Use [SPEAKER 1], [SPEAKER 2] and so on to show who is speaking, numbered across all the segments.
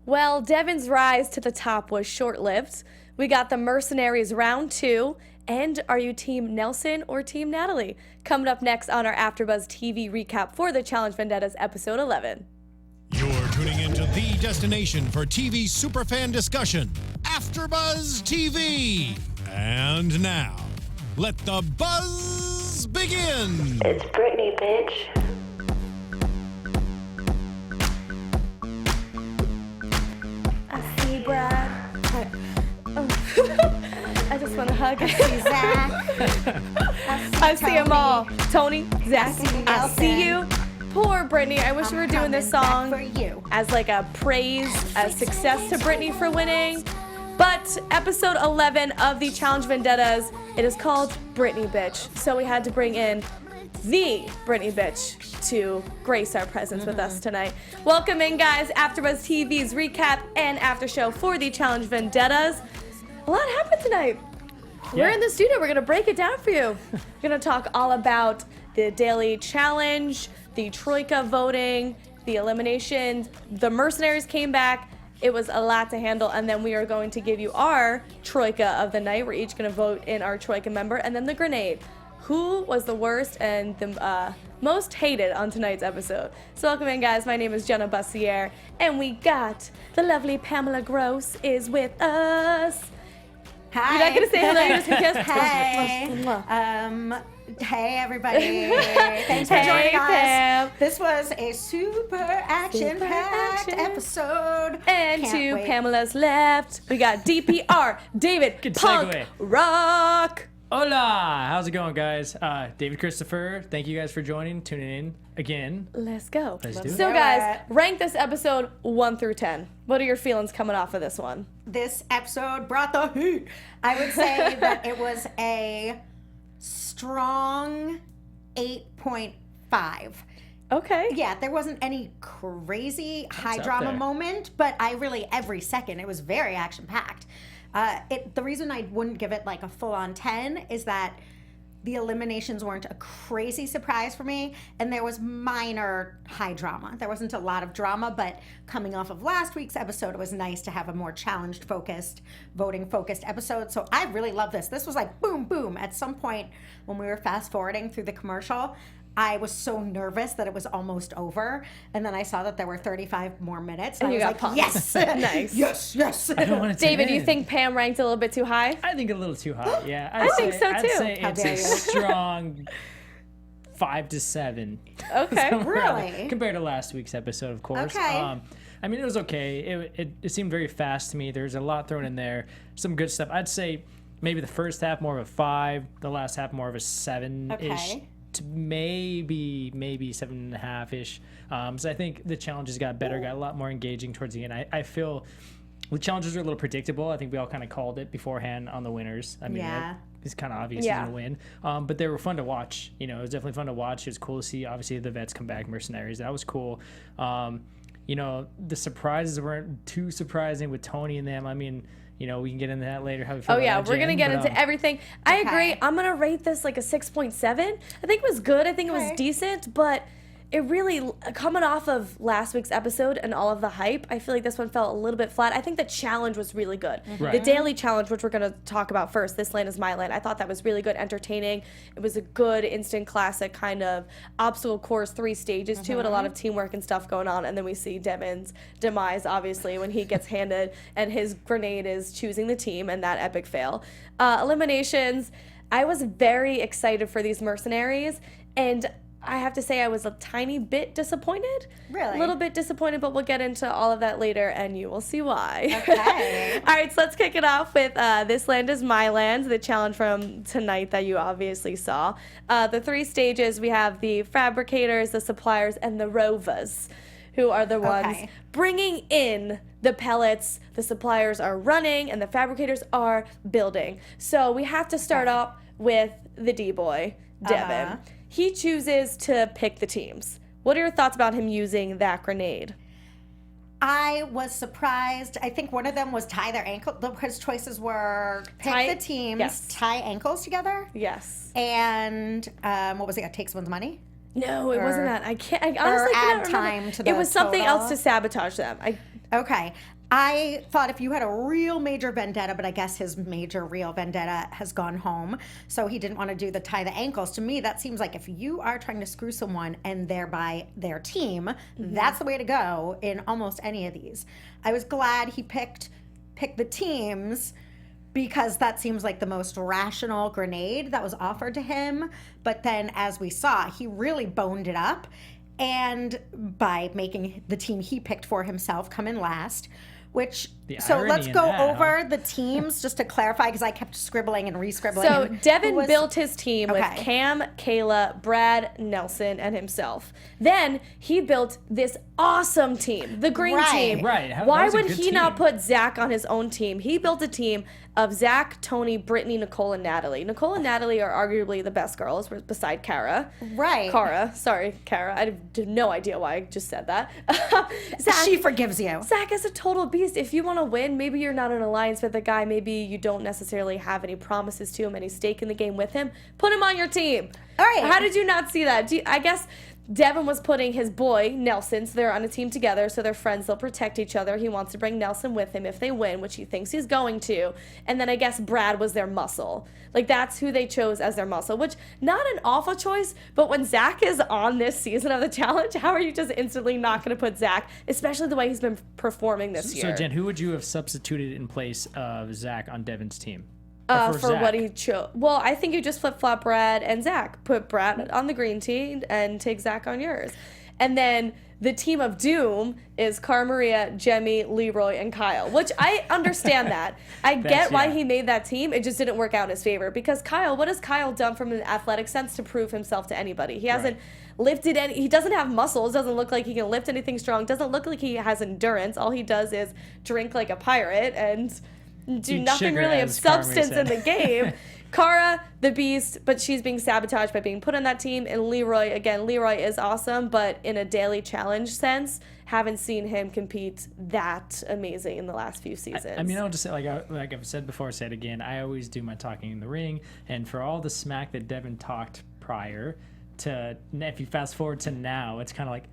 [SPEAKER 1] Well, Devin's rise to the top was short-lived. We got the Mercenaries round 2. And are you Team Nelson or Team Natalie? Coming up next on our AfterBuzz TV recap for the Challenge Vendettas episode 11.
[SPEAKER 2] You're tuning into the destination for TV superfan discussion, AfterBuzz TV. And now, let the buzz begin.
[SPEAKER 3] It's Britni, bitch.
[SPEAKER 1] I see Brad. I just want to hug. I see Zach. I see them all. Tony, Zach, I see you. Poor Britni. I wish we were doing this song as like a praise, a success to Britni for winning. But episode 11 of the Challenge Vendettas, it is called Britni Bitch. So we had to bring in the Britni Bitch to grace our presence with us tonight. Welcome in, guys. AfterBuzz TV's recap and after show for the Challenge Vendettas. A lot happened tonight.
[SPEAKER 4] Yeah.
[SPEAKER 1] We're in the studio. We're going to break it down for you. We're going to talk all about the daily challenge, the Troika voting, the eliminations. The Mercenaries came back. It was a lot to handle. And then we are going to give you our Troika of the night. We're each going to vote in our Troika member. And then the grenade. Who was the worst and the most hated on tonight's episode? So welcome in, guys. My name is Jenna Bussiere. And we got the lovely Pamela Gross is with us.
[SPEAKER 5] Hi.
[SPEAKER 1] You're not going to say hello, you're just going to kiss?
[SPEAKER 5] Hey. Hey, everybody. Thanks for joining us.
[SPEAKER 1] Pam.
[SPEAKER 5] This was a super action-packed episode.
[SPEAKER 1] And
[SPEAKER 5] Can't
[SPEAKER 1] to
[SPEAKER 5] wait.
[SPEAKER 1] Pamela's left, we got DPR, David
[SPEAKER 4] Good
[SPEAKER 1] Punk
[SPEAKER 4] segue.
[SPEAKER 1] Rock.
[SPEAKER 4] Hola! How's it going, guys? David Christopher, thank you guys for tuning in again.
[SPEAKER 1] Let's go.
[SPEAKER 4] Let's do it.
[SPEAKER 1] So,
[SPEAKER 5] Do
[SPEAKER 1] guys,
[SPEAKER 5] it.
[SPEAKER 1] rank this episode 1 through 10. What are your feelings coming off of this one?
[SPEAKER 5] This episode brought the heat. I would say that it was a strong 8.5.
[SPEAKER 1] Okay.
[SPEAKER 5] Yeah, there wasn't any crazy high
[SPEAKER 4] up
[SPEAKER 5] drama
[SPEAKER 4] there.
[SPEAKER 5] moment, but every second, it was very action packed. The reason I wouldn't give it like a full on 10 is that the eliminations weren't a crazy surprise for me, and there was minor high drama. There wasn't a lot of drama, but coming off of last week's episode, it was nice to have a more challenged focused, voting focused episode. So I really love this. This was like boom, boom. At some point when we were fast forwarding through the commercial, I was so nervous that it was almost over, and then I saw that there were 35 more minutes, and I
[SPEAKER 1] you
[SPEAKER 5] was
[SPEAKER 1] got
[SPEAKER 5] like,
[SPEAKER 1] pumped.
[SPEAKER 5] yes,
[SPEAKER 1] Nice.
[SPEAKER 5] yes.
[SPEAKER 4] I don't want to
[SPEAKER 1] David, do you think Pam ranked a little bit too high?
[SPEAKER 4] I think a little too high, yeah.
[SPEAKER 1] I think so,
[SPEAKER 4] I'd
[SPEAKER 1] too.
[SPEAKER 4] say
[SPEAKER 5] How
[SPEAKER 4] it's
[SPEAKER 5] dare
[SPEAKER 4] a
[SPEAKER 5] you.
[SPEAKER 4] strong 5 to 7.
[SPEAKER 1] Okay.
[SPEAKER 4] Somewhere around
[SPEAKER 5] Really?
[SPEAKER 4] there, compared to last week's episode, of course.
[SPEAKER 5] Okay.
[SPEAKER 4] I mean, it was okay. It seemed very fast to me. There's a lot thrown in there. Some good stuff. I'd say maybe the first half more of a 5, the last half more of a 7-ish.
[SPEAKER 5] Okay.
[SPEAKER 4] To maybe 7.5-ish. So I think the challenges got better, got a lot more engaging towards the end. I feel the challenges are a little predictable. I think we all kind of called it beforehand on the winners. I mean,
[SPEAKER 5] Yeah.
[SPEAKER 4] it's kind of obvious
[SPEAKER 1] Yeah.
[SPEAKER 4] who's going to win. But they were fun to watch. You know, it was definitely fun to watch. It was cool to see, obviously, the vets come back, Mercenaries. That was cool. You know, the surprises weren't too surprising with Tony and them. I mean, you know, we can get into that later. How we feel
[SPEAKER 1] Oh,
[SPEAKER 4] about
[SPEAKER 1] yeah,
[SPEAKER 4] that,
[SPEAKER 1] we're going to
[SPEAKER 4] Jen,
[SPEAKER 1] get
[SPEAKER 4] but,
[SPEAKER 1] into everything. I
[SPEAKER 5] Okay.
[SPEAKER 1] agree. I'm going to rate this like a 6.7. I think it was good. I think it was
[SPEAKER 5] Okay.
[SPEAKER 1] decent, but it really, coming off of last week's episode and all of the hype, I feel like this one felt a little bit flat. I think the challenge was really good.
[SPEAKER 4] Right.
[SPEAKER 1] The daily challenge, which we're going to talk about first, This Land Is My Land, I thought that was really good, entertaining. It was a good instant classic kind of obstacle course, 3 stages to it, a lot of teamwork and stuff going on. And then we see Devin's demise, obviously, when he gets handed and his grenade is choosing the team and that epic fail. Eliminations, I was very excited for these Mercenaries, and I have to say I was a tiny bit disappointed.
[SPEAKER 5] Really?
[SPEAKER 1] A little bit disappointed, but we'll get into all of that later, and you will see why.
[SPEAKER 5] Okay.
[SPEAKER 1] All right, so let's kick it off with This Land Is My Land, the challenge from tonight that you obviously saw. The 3 stages, we have the fabricators, the suppliers, and the rovers, who are the ones
[SPEAKER 5] Okay.
[SPEAKER 1] bringing in the pellets. The suppliers are running, and the fabricators are building. So we have to start off with the D-boy, Devin.
[SPEAKER 5] Uh-huh.
[SPEAKER 1] He chooses to pick the teams. What are your thoughts about him using that grenade?
[SPEAKER 5] I was surprised. I think one of them was tie their ankle. His choices were pick
[SPEAKER 1] Tie-
[SPEAKER 5] the teams,
[SPEAKER 1] yes.
[SPEAKER 5] tie ankles together,
[SPEAKER 1] Yes.
[SPEAKER 5] and what was it? Take someone's money.
[SPEAKER 1] No, it wasn't that. I honestly
[SPEAKER 5] add
[SPEAKER 1] cannot remember.
[SPEAKER 5] time to
[SPEAKER 1] It
[SPEAKER 5] the
[SPEAKER 1] was something
[SPEAKER 5] total.
[SPEAKER 1] else to sabotage them.
[SPEAKER 5] Okay. I thought if you had a real major vendetta, but I guess his major real vendetta has gone home, so he didn't want to do the tie the ankles. To me, that seems like if you are trying to screw someone and thereby their team, that's the way to go in almost any of these. I was glad he picked the teams because that seems like the most rational grenade that was offered to him. But then, as we saw, he really boned it up, and by making the team he picked for himself come in last. So let's go over the teams just to clarify, because I kept scribbling and re-scribbling.
[SPEAKER 1] So Devin built his team with Cam, Kayla, Brad, Nelson, and himself. Then he built this awesome team, the green team.
[SPEAKER 4] Right.
[SPEAKER 1] Why would he not put Zach on his own team? He built a team of Zach, Tony, Britni, Nicole, and Natalie. Nicole and Natalie are arguably the best girls beside Kara.
[SPEAKER 5] Right.
[SPEAKER 1] Kara. Sorry, Kara. I have no idea why I just said that.
[SPEAKER 5] Zach, she forgives you.
[SPEAKER 1] Zach is a total beast. If you want to win, maybe you're not in an alliance with a guy. Maybe you don't necessarily have any promises to him, any stake in the game with him. Put him on your team.
[SPEAKER 5] All right.
[SPEAKER 1] How did you not see that? I guess Devin was putting his boy, Nelson, so they're on a team together, so they're friends, they'll protect each other. He wants to bring Nelson with him if they win, which he thinks he's going to. And then I guess Brad was their muscle. Like, that's who they chose as their muscle, which, not an awful choice, but when Zach is on this season of the challenge, how are you just instantly not going to put Zach, especially the way he's been performing this year?
[SPEAKER 4] So, Jen, who would you have substituted in place of Zach on Devin's team?
[SPEAKER 1] For what he chose. Well, I think you just flip-flop Brad and Zach. Put Brad on the green team and take Zach on yours. And then the team of doom is Cara Maria, Jemmy, Leroy, and Kyle, which I understand that. I get why he made that team. It just didn't work out in his favor. Because Kyle, what has Kyle done from an athletic sense to prove himself to anybody? He hasn't lifted any. He doesn't have muscles. Doesn't look like he can lift anything strong. Doesn't look like he has endurance. All he does is drink like a pirate and do nothing really of substance in the game. Cara, the beast, but she's being sabotaged by being put on that team. And Leroy, again, Leroy is awesome, but in a daily challenge sense, haven't seen him compete that amazing in the last few seasons.
[SPEAKER 4] I mean, I'll just say, like I've said before, say it again, I always do my talking in the ring, and for all the smack that Devin talked prior to, if you fast forward to now, it's kind of like,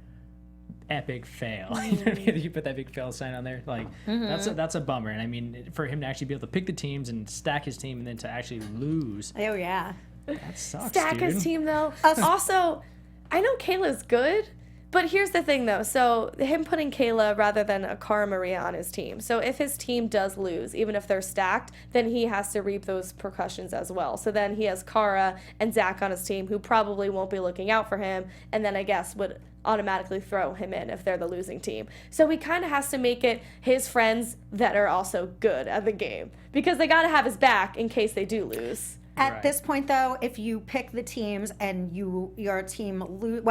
[SPEAKER 4] epic fail. You know what I mean? You put that big fail sign on there, like that's a bummer. And I mean, for him to actually be able to pick the teams and stack his team, and then to actually lose,
[SPEAKER 5] oh yeah,
[SPEAKER 4] that sucks.
[SPEAKER 1] Stack
[SPEAKER 4] dude.
[SPEAKER 1] his team though. Also, I know Kayla's good, but here's the thing though. So him putting Kayla rather than a Cara Maria on his team. So if his team does lose, even if they're stacked, then he has to reap those repercussions as well. So then he has Cara and Zach on his team, who probably won't be looking out for him, and then I guess would automatically throw him in if they're the losing team. So he kind of has to make it his friends that are also good at the game, because they got to have his back in case they do lose.
[SPEAKER 5] At this point, though, if you pick the teams and your team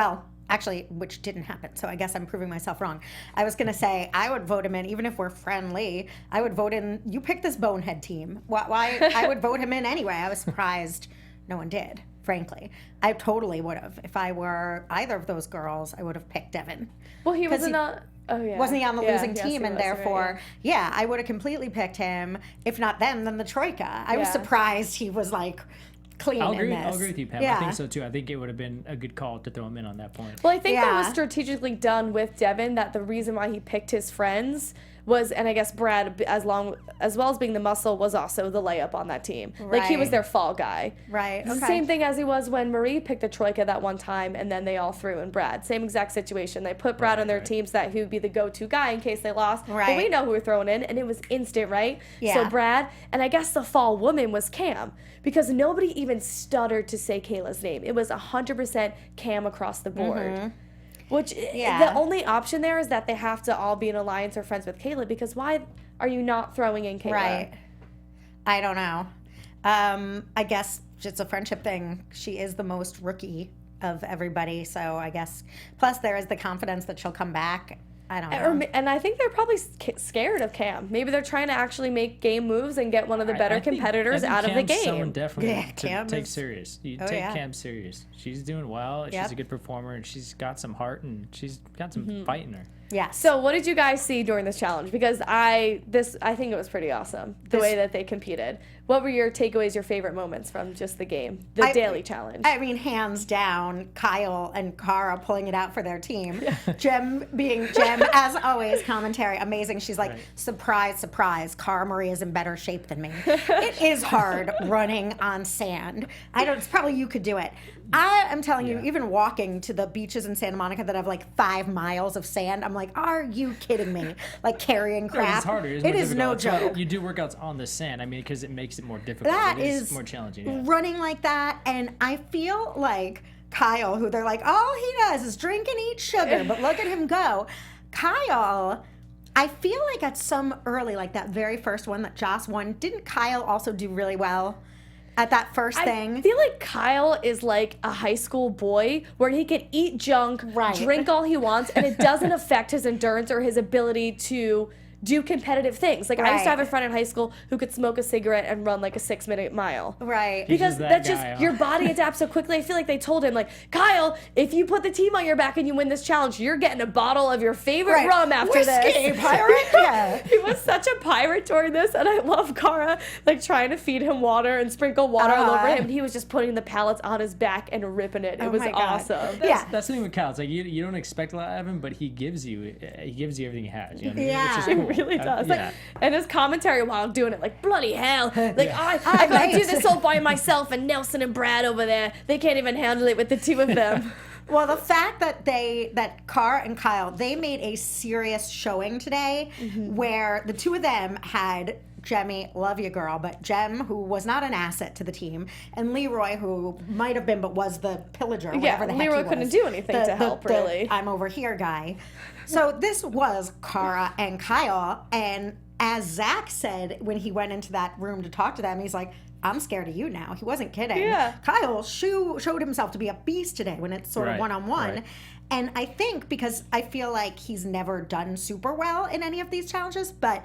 [SPEAKER 5] actually, which didn't happen, so I guess I'm proving myself wrong. I was going to say, I would vote him in, even if we're friendly. I would vote in, you picked this bonehead team. Why? I would vote him in anyway. I was surprised no one did, frankly. I totally would have. If I were either of those girls, I would have picked Devin.
[SPEAKER 1] Well, he was not... Oh, yeah.
[SPEAKER 5] Wasn't he on the losing team?
[SPEAKER 1] Yes,
[SPEAKER 5] and therefore,
[SPEAKER 1] right,
[SPEAKER 5] I would have completely picked him. If not them, then the Troika. I was surprised he was like clean
[SPEAKER 4] I'll
[SPEAKER 5] in this.
[SPEAKER 4] I'll agree with you, Pam.
[SPEAKER 5] Yeah.
[SPEAKER 4] I think so too. I think it would have been a good call to throw him in on that point.
[SPEAKER 1] Well, I think that was strategically done with Devin, that the reason why he picked his friends was, and I guess Brad, as well as being the muscle, was also the layup on that team. Like, he was their fall guy.
[SPEAKER 5] Right,
[SPEAKER 1] It's the same thing as he was when Marie picked the Troika that one time, and then they all threw in Brad. Same exact situation. They put Brad on their team so that he would be the go-to guy in case they lost.
[SPEAKER 5] Right.
[SPEAKER 1] But we know who we're throwing in, and it was instant, right?
[SPEAKER 5] Yeah.
[SPEAKER 1] So Brad, and I guess the fall woman was Cam, because nobody even stuttered to say Kayla's name. It was 100% Cam across the board. Which, the only option there is that they have to all be in alliance or friends with Kayla, because why are you not throwing in Kayla?
[SPEAKER 5] Right. I don't know. I guess it's a friendship thing. She is the most rookie of everybody, so I guess. Plus, there is the confidence that she'll come back. I don't know.
[SPEAKER 1] And I think they're probably scared of Cam. Maybe they're trying to actually make game moves and get one of the better competitors out of the game.
[SPEAKER 4] Someone definitely
[SPEAKER 5] Cam
[SPEAKER 4] take serious. You take Cam serious. She's doing well. She's a good performer, and she's got some heart, and she's got some fight in her.
[SPEAKER 5] Yes.
[SPEAKER 1] So what did you guys see during this challenge? Because I think it was pretty awesome, the way that they competed. What were your takeaways, your favorite moments from just the game, the daily challenge?
[SPEAKER 5] I mean, hands down, Kyle and Cara pulling it out for their team. Jem being Jem, as always, commentary, amazing. She's like, surprise, surprise, Cara Maria's in better shape than me. It is hard running on sand. It's probably you could do it. I am telling you, even walking to the beaches in Santa Monica that have like 5 miles of sand, I'm like, are you kidding me? Like carrying crap.
[SPEAKER 4] It's harder.
[SPEAKER 5] It is no joke.
[SPEAKER 4] You do workouts on the sand. I mean, because it makes it more difficult.
[SPEAKER 5] That
[SPEAKER 4] it
[SPEAKER 5] is
[SPEAKER 4] more challenging. Yeah.
[SPEAKER 5] Running like that, and I feel like Kyle, who they're like, all he does is drink and eat sugar, but look at him go. Kyle, I feel like at some early, like that very first one that Joss won, didn't Kyle also do really well at that first thing?
[SPEAKER 1] I feel like Kyle is like a high school boy where he can eat junk, drink all he wants, and it doesn't affect his endurance or his ability to do competitive things. Like I used to have a friend in high school who could smoke a cigarette and run like a 6-minute mile.
[SPEAKER 5] Right.
[SPEAKER 1] Because that's just your body adapts so quickly. I feel like they told him, like, Kyle, if you put the team on your back and you win this challenge, you're getting a bottle of your favorite rum after
[SPEAKER 5] Whiskey,
[SPEAKER 1] this.
[SPEAKER 5] pirate? Yeah.
[SPEAKER 1] He was such a pirate during this, and I love Cara like trying to feed him water and sprinkle water all over him. And he was just putting the pellets on his back and ripping it. It was awesome.
[SPEAKER 4] That's the thing with Kyle. It's like you don't expect a lot out of him, but he gives you everything he has. You know what I mean?
[SPEAKER 5] Yeah.
[SPEAKER 4] Which is cool.
[SPEAKER 1] He really does.
[SPEAKER 4] Yeah.
[SPEAKER 1] And his commentary while doing it, like, bloody hell. Like, I gotta do this all by myself, and Nelson and Brad over there, they can't even handle it with the two of them.
[SPEAKER 5] Well, the fact that Cara and Kyle, they made a serious showing today where the two of them had Jemmy, love you girl, but Jem, who was not an asset to the team, and Leroy, who might have been but was the pillager, whatever the heck
[SPEAKER 1] Leroy
[SPEAKER 5] he was.
[SPEAKER 1] couldn't do anything to help, really.
[SPEAKER 5] I'm over here guy. So this was Cara and Kyle, and as Zach said when he went into that room to talk to them, he's like, I'm scared of you now. He wasn't kidding.
[SPEAKER 1] Yeah.
[SPEAKER 5] Kyle showed himself to be a beast today when it's sort of one-on-one.
[SPEAKER 4] Right.
[SPEAKER 5] And I think because I feel like he's never done super well in any of these challenges, but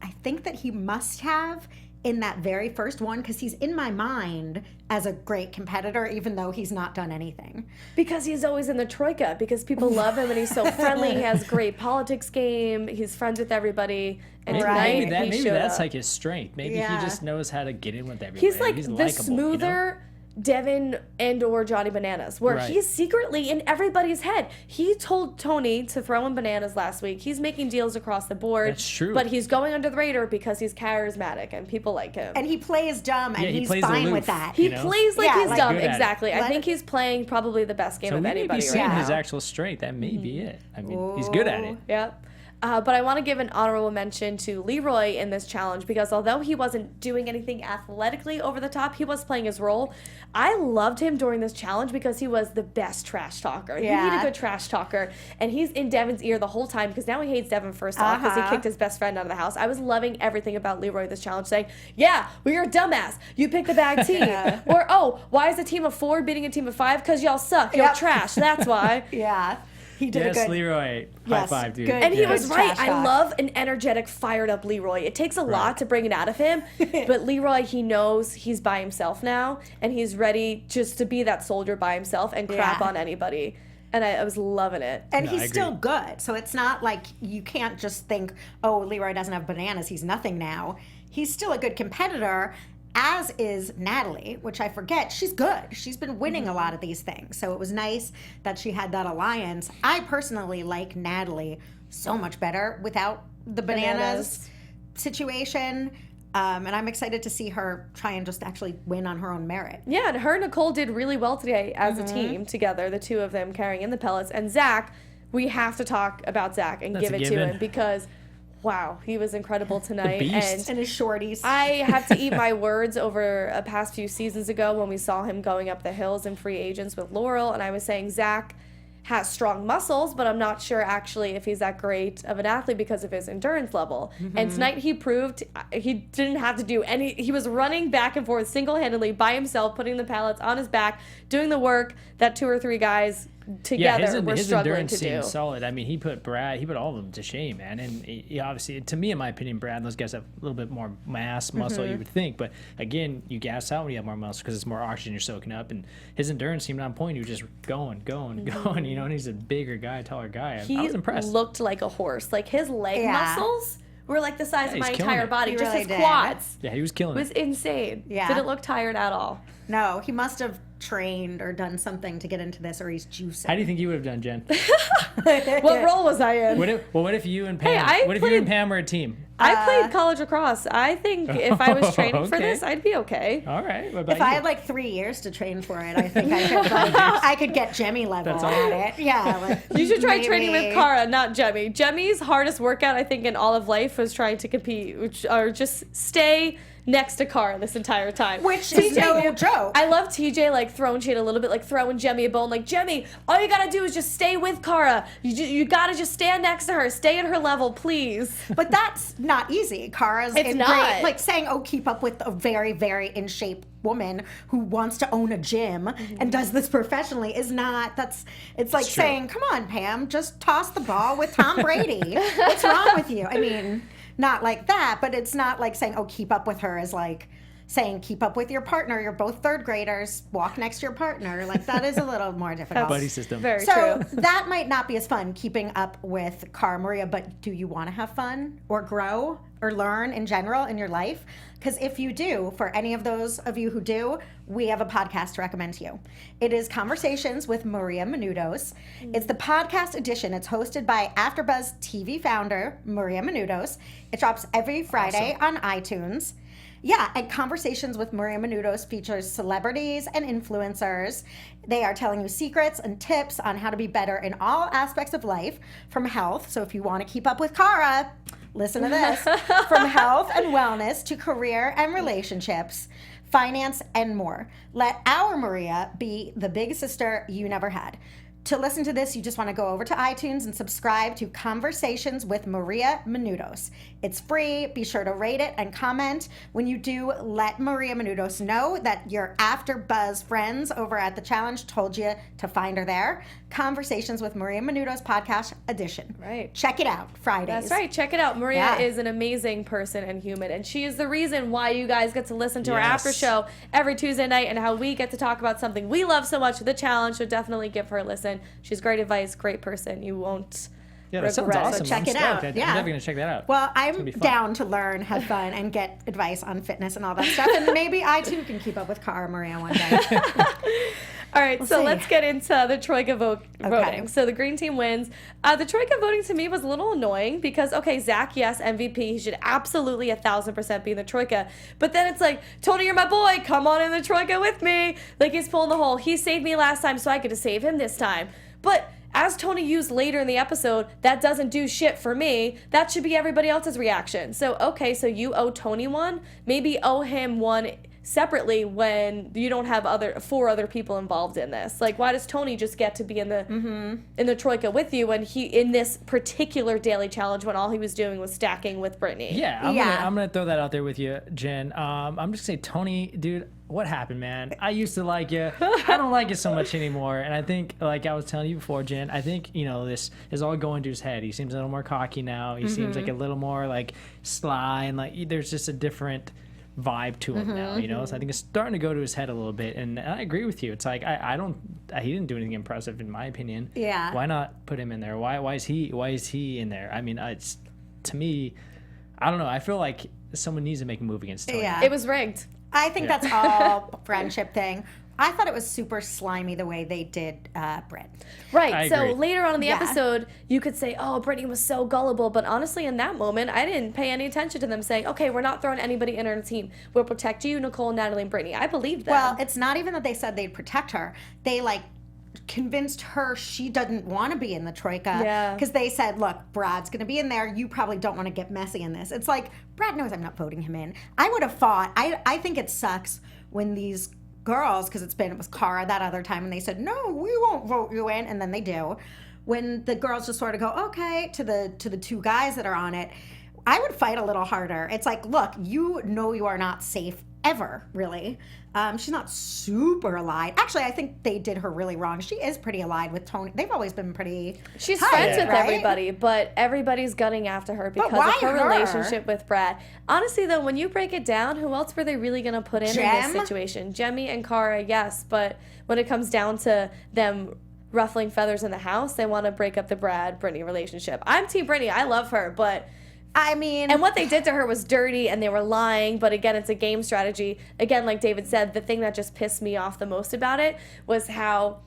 [SPEAKER 5] I think that he must have in that very first one because he's in my mind as a great competitor, even though he's not done anything.
[SPEAKER 1] Because he's always in the Troika, because people love him and he's so friendly. He has great politics game. He's friends with everybody. And
[SPEAKER 4] maybe
[SPEAKER 1] tonight
[SPEAKER 4] maybe that's like his strength. Maybe he just knows how to get in with everybody.
[SPEAKER 1] He's like the
[SPEAKER 4] likable,
[SPEAKER 1] smoother Devin and or Johnny Bananas, where he's secretly in everybody's head. He told Tony to throw in bananas last week. He's making deals across the board.
[SPEAKER 4] That's true.
[SPEAKER 1] But he's going under the radar because he's charismatic and people like him.
[SPEAKER 5] And he plays dumb, and
[SPEAKER 4] he
[SPEAKER 5] he's
[SPEAKER 4] plays
[SPEAKER 5] fine
[SPEAKER 4] aloof,
[SPEAKER 5] with that.
[SPEAKER 1] He plays like he's dumb.
[SPEAKER 4] good at it.
[SPEAKER 1] Exactly. I think he's playing probably the best game
[SPEAKER 4] So
[SPEAKER 1] of
[SPEAKER 4] we may
[SPEAKER 1] anybody
[SPEAKER 4] be
[SPEAKER 1] right
[SPEAKER 4] seeing
[SPEAKER 1] now.
[SPEAKER 4] his actual strength. That may be it. I mean, he's good at it.
[SPEAKER 1] Yep. But I want to give an honorable mention to Leroy in this challenge because although he wasn't doing anything athletically over the top, he was playing his role. I loved him during this challenge because he was the best trash talker.
[SPEAKER 5] Yeah.
[SPEAKER 1] You need a good trash talker. And he's in Devin's ear the whole time because now he hates Devin first off because he kicked his best friend out of the house. I was loving everything about Leroy this challenge, saying, yeah, well, you're a dumbass. You picked the bad team. Or, oh, why is a team of 4 beating a team of 5? Because y'all suck. You're trash. That's why.
[SPEAKER 5] He did a good.
[SPEAKER 4] Leroy. High five, dude.
[SPEAKER 5] Good,
[SPEAKER 1] And he was
[SPEAKER 5] good
[SPEAKER 1] right.
[SPEAKER 5] trash
[SPEAKER 1] I
[SPEAKER 5] talk.
[SPEAKER 1] love an energetic, fired up Leroy. It takes a lot to bring it out of him. But Leroy, he knows he's by himself now. And he's ready just to be that soldier by himself and crap on anybody. And I was loving it.
[SPEAKER 5] And he's still good. So it's not like you can't just think, oh, Leroy doesn't have bananas. He's nothing now. He's still a good competitor, as is Natalie, which I forget. She's good. She's been winning a lot of these things. So it was nice that she had that alliance. I personally like Natalie so much better without the bananas situation. And I'm excited to see her try and just actually win on her own merit.
[SPEAKER 1] Yeah, and her and Nicole did really well today as a team together, the two of them carrying in the pellets. And Zach, we have to talk about Zach and give it to him because, wow, he was incredible tonight.
[SPEAKER 4] beast.
[SPEAKER 5] And his shorties.
[SPEAKER 1] I have to eat my words over a past few seasons ago when we saw him going up the hills in Free Agents with Laurel, and I was saying Zach has strong muscles, but I'm not sure actually if he's that great of an athlete because of his endurance level. And tonight he proved he didn't have to do any. He was running back and forth single-handedly by himself, putting the pallets on his back, doing the work that 2 or 3 guys together were
[SPEAKER 4] his
[SPEAKER 1] struggling
[SPEAKER 4] endurance
[SPEAKER 1] to do.
[SPEAKER 4] seemed solid. I mean, he put all of them to shame, man. And he obviously, to me, in my opinion, Brad and those guys have a little bit more mass, muscle, you would think. But again, you gas out when you have more muscle because it's more oxygen you're soaking up. And his endurance seemed on point. He was just going, you know, and he's a bigger guy, taller guy. I was impressed.
[SPEAKER 1] He looked like a horse. Like his leg muscles were like the size of
[SPEAKER 4] he's
[SPEAKER 1] my
[SPEAKER 4] killing
[SPEAKER 1] entire
[SPEAKER 4] it.
[SPEAKER 1] body.
[SPEAKER 5] He
[SPEAKER 1] Just
[SPEAKER 5] really
[SPEAKER 1] his
[SPEAKER 5] did.
[SPEAKER 1] quads.
[SPEAKER 4] Yeah, he was killing
[SPEAKER 1] It was insane.
[SPEAKER 5] Yeah.
[SPEAKER 1] Didn't look tired at all.
[SPEAKER 5] No, he must have trained or done something to get into this, or he's juicing.
[SPEAKER 4] How do you think you would have done, Jen?
[SPEAKER 1] What role was I in?
[SPEAKER 4] What if you and Pam?
[SPEAKER 1] I
[SPEAKER 4] what if you and Pam were a team?
[SPEAKER 1] I played college lacrosse. I think if I was training for
[SPEAKER 4] Okay.
[SPEAKER 1] this, I'd be okay.
[SPEAKER 4] All right. What about
[SPEAKER 5] If
[SPEAKER 4] you?
[SPEAKER 5] I had like 3 years to train for it, I think I could get Jemmy level
[SPEAKER 4] That's all.
[SPEAKER 5] at it. Yeah. Like,
[SPEAKER 1] You should try training
[SPEAKER 5] maybe.
[SPEAKER 1] with Cara, not Jemmy. Jemmy's hardest workout, I think, in all of life was trying to compete, or just stay next to Cara this entire time.
[SPEAKER 5] Which is no joke.
[SPEAKER 1] I love TJ like throwing shade a little bit, like throwing Jemmy a bone. Like, Jemmy, all you gotta do is just stay with Cara. You gotta just stand next to her. Stay at her level, please.
[SPEAKER 5] But that's not easy. Cara's
[SPEAKER 1] It's
[SPEAKER 5] in
[SPEAKER 1] not.
[SPEAKER 5] great, like saying, "Oh, keep up with a very, very in shape woman who wants to own a gym and does this professionally." Is not. It's like
[SPEAKER 4] true.
[SPEAKER 5] saying, "Come on, Pam, just toss the ball with Tom Brady. What's wrong with you?" I mean, not like that, but it's not like saying, "Oh, keep up with her," is like saying keep up with your partner. You're both third graders. Walk next to your partner. Like that is a little more difficult.
[SPEAKER 4] buddy system.
[SPEAKER 1] Very
[SPEAKER 5] So
[SPEAKER 1] true.
[SPEAKER 5] that might not be as fun, keeping up with Cara Maria, but do you want to have fun or grow or learn in general in your life? Because if you do, for any of those of you who do, we have a podcast to recommend to you. It is Conversations with Maria Menounos. It's the podcast edition. It's hosted by AFTERBUZZ TV founder Maria Menounos. It drops every Friday on iTunes. Yeah, and Conversations with Maria Menounos features celebrities and influencers. They are telling you secrets and tips on how to be better in all aspects of life, from health. So if you want to keep up with Cara, listen to this. From health and wellness to career and relationships, finance, and more. Let our Maria be the big sister you never had. To listen to this, you just want to go over to iTunes and subscribe to Conversations with Maria Menounos. It's free. Be sure to rate it and comment. When you do, let Maria Menounos know that your AfterBuzz friends over at The Challenge told you to find her there. Conversations with Maria Menounos podcast edition.
[SPEAKER 1] Right.
[SPEAKER 5] Check it out, Fridays.
[SPEAKER 1] That's right. Check it out. Maria
[SPEAKER 5] Yeah.
[SPEAKER 1] is an amazing person and human, and she is the reason why you guys get to listen to our
[SPEAKER 4] Yes.
[SPEAKER 1] after show every Tuesday night, and how we get to talk about something we love so much, The Challenge. So definitely give her a listen. She's great advice, great person. You won't
[SPEAKER 4] Yeah, that sounds
[SPEAKER 1] regret.
[SPEAKER 4] awesome.
[SPEAKER 5] So check
[SPEAKER 4] I'm
[SPEAKER 5] it
[SPEAKER 4] stoked.
[SPEAKER 5] out.
[SPEAKER 4] I'm
[SPEAKER 5] Yeah.
[SPEAKER 4] definitely gonna check that out.
[SPEAKER 5] Well,
[SPEAKER 4] gonna
[SPEAKER 5] I'm
[SPEAKER 4] be fun.
[SPEAKER 5] down to learn, have fun, and get advice on fitness and all that stuff. And maybe I too can keep up with Cara Maria one day.
[SPEAKER 1] All right, so
[SPEAKER 5] see.
[SPEAKER 1] let's get into the Troika voting. So the green team wins. The Troika voting to me was a little annoying because, okay, Zach, yes, MVP. He should absolutely 1,000% be in the Troika. But then it's like, Tony, you're my boy. Come on in the Troika with me. Like, he's pulling the whole, he saved me last time, so I get to save him this time. But as Tony used later in the episode, that doesn't do shit for me. That should be everybody else's reaction. So, okay, so you owe Tony one. Maybe owe him one separately when you don't have four other people involved in this. Like, why does Tony just get to be in the Troika with you when he in this particular daily challenge when all he was doing was stacking with Britni?
[SPEAKER 4] Yeah,
[SPEAKER 5] Yeah.
[SPEAKER 4] I'm gonna throw that out there with you, Jen. I'm just gonna say, Tony, dude, what happened, man? I used to like you. I don't like you so much anymore. And I think, like I was telling you before, Jen, I think, this is all going to his head. He seems a little more cocky now. He seems like a little more like sly, and like there's just a different vibe to him now, So I think it's starting to go to his head a little bit. And I agree with you. It's like he didn't do anything impressive in my opinion.
[SPEAKER 5] Yeah.
[SPEAKER 4] Why not put him in there? Why is he in there? I mean, it's, to me, I don't know. I feel like someone needs to make a move against Tony.
[SPEAKER 5] Yeah.
[SPEAKER 1] It was rigged.
[SPEAKER 5] I think that's all friendship thing. I thought it was super slimy the way they did Brit.
[SPEAKER 1] Right.
[SPEAKER 4] I
[SPEAKER 1] So
[SPEAKER 4] agree.
[SPEAKER 1] later on in the
[SPEAKER 5] Yeah.
[SPEAKER 1] episode, you could say, oh, Britney was so gullible. But honestly, in that moment, I didn't pay any attention to them saying, okay, we're not throwing anybody in our team. We'll protect you, Nicole, Natalie, and Britney. I believed them.
[SPEAKER 5] Well, it's not even that they said they'd protect her. They convinced her she doesn't want to be in the Troika.
[SPEAKER 1] Yeah.
[SPEAKER 5] Because they said, look, Brad's going to be in there. You probably don't want to get messy in this. It's like, Brad knows I'm not voting him in. I would have fought. I think it sucks when these girls, because it was Cara that other time, and they said, no, we won't vote you in, and then they do. When the girls just sort of go, okay, to the two guys that are on it, I would fight a little harder. It's like, look, you know you are not safe ever, really. She's not super allied. Actually, I think they did her really wrong. She is pretty allied with Tony. They've always been pretty
[SPEAKER 1] She's
[SPEAKER 5] tight,
[SPEAKER 1] friends with
[SPEAKER 5] right?
[SPEAKER 1] everybody, but everybody's gunning after her because
[SPEAKER 5] why
[SPEAKER 1] of her
[SPEAKER 5] her?
[SPEAKER 1] relationship with Brad. Honestly, though, when you break it down, who else were they really going to put in
[SPEAKER 5] Jem?
[SPEAKER 1] this situation? Jemmy and Cara, yes, but when it comes down to them ruffling feathers in the house, they want to break up the Brad-Britni relationship. I'm Team Britni. I love her, but...
[SPEAKER 5] I mean...
[SPEAKER 1] And what they did to her was dirty, and they were lying, but again, it's a game strategy. Again, like David said, the thing that just pissed me off the most about it was how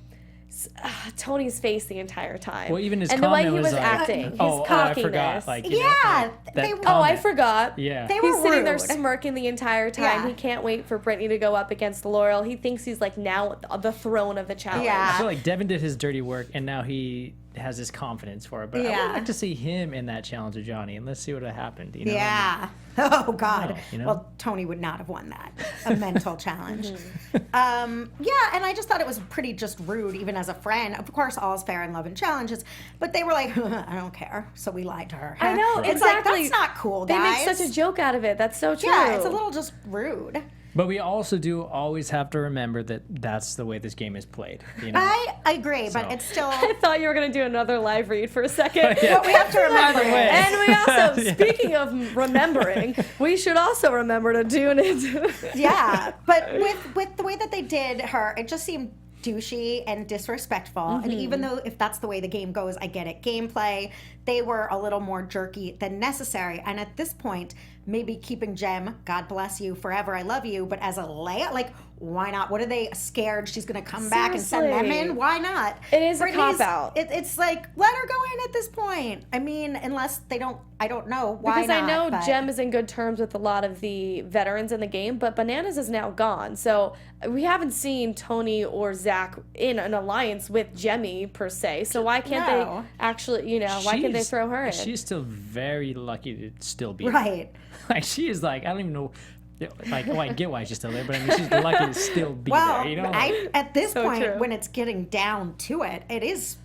[SPEAKER 1] Tony's face the entire time.
[SPEAKER 4] Well, even his
[SPEAKER 1] and the way
[SPEAKER 4] comment
[SPEAKER 1] he
[SPEAKER 4] was
[SPEAKER 1] was
[SPEAKER 4] like,
[SPEAKER 1] acting, his
[SPEAKER 4] I
[SPEAKER 1] cockiness.
[SPEAKER 4] forgot. Like, you know,
[SPEAKER 5] Yeah,
[SPEAKER 4] like,
[SPEAKER 5] they-
[SPEAKER 4] that
[SPEAKER 5] oh,
[SPEAKER 1] I
[SPEAKER 4] comment.
[SPEAKER 1] forgot.
[SPEAKER 4] Yeah.
[SPEAKER 5] They were
[SPEAKER 1] He's sitting there
[SPEAKER 5] rude.
[SPEAKER 1] smirking the entire time.
[SPEAKER 5] Yeah.
[SPEAKER 1] He can't wait for Britney to go up against Laurel. He thinks he's like now the throne of the challenge.
[SPEAKER 5] Yeah.
[SPEAKER 4] I feel like Devin did his dirty work, and now he has his confidence for it. But I
[SPEAKER 5] Yeah.
[SPEAKER 4] would like to see him in that challenge with Johnny, and let's see what happened. You know?
[SPEAKER 5] Yeah. Oh, God.
[SPEAKER 4] You know?
[SPEAKER 5] Well, Tony would not have won that. A mental challenge. Yeah, and I just thought it was pretty just rude, even as a friend. Of course, all's fair in love and challenges, but they were like, I don't care, so we lied to her.
[SPEAKER 1] I know,
[SPEAKER 5] It's
[SPEAKER 1] exactly.
[SPEAKER 5] like, that's not cool,
[SPEAKER 1] They
[SPEAKER 5] guys.
[SPEAKER 1] make such a joke out of it. That's so true.
[SPEAKER 5] Yeah, it's a little just rude.
[SPEAKER 4] But we also do always have to remember that that's the way this game is played. You know?
[SPEAKER 5] I agree, but
[SPEAKER 4] So.
[SPEAKER 5] it's still...
[SPEAKER 1] I thought you were going to do another live read for a second.
[SPEAKER 5] What we have to remember
[SPEAKER 4] Either way.
[SPEAKER 1] And we also, speaking of remembering, we should also remember to tune into.
[SPEAKER 5] Yeah, but with the way that they did her, it just seemed douchey and disrespectful. And even though if that's the way the game goes, I get it. Gameplay, they were a little more jerky than necessary. And at this point, maybe keeping Jem, God bless you forever, I love you, but as a layout, like, why not? What are they scared she's going to come back and send them
[SPEAKER 1] Seriously.
[SPEAKER 5] in? Why not?
[SPEAKER 1] It is a
[SPEAKER 5] Britney's-
[SPEAKER 1] cop-out.
[SPEAKER 5] It's like, let her go in at this point. I mean, unless they don't, I don't know why
[SPEAKER 1] Because
[SPEAKER 5] not.
[SPEAKER 1] I know
[SPEAKER 5] but-
[SPEAKER 1] Jem is in good terms with a lot of the veterans in the game, but Bananas is now gone. So we haven't seen Tony or Zach in an alliance with Jemmy per se. So why can't
[SPEAKER 5] No.
[SPEAKER 1] they actually, why can't they
[SPEAKER 4] She's-
[SPEAKER 1] throw her in?
[SPEAKER 4] She's still very lucky to still be
[SPEAKER 5] Right.
[SPEAKER 4] Like, she is like, I don't even know. Like, oh, I get why she's still there, but I mean, she's lucky to still be
[SPEAKER 5] Well,
[SPEAKER 4] there. You know, like,
[SPEAKER 5] at this
[SPEAKER 1] So
[SPEAKER 5] point,
[SPEAKER 1] true.
[SPEAKER 5] when it's getting down to it, it is,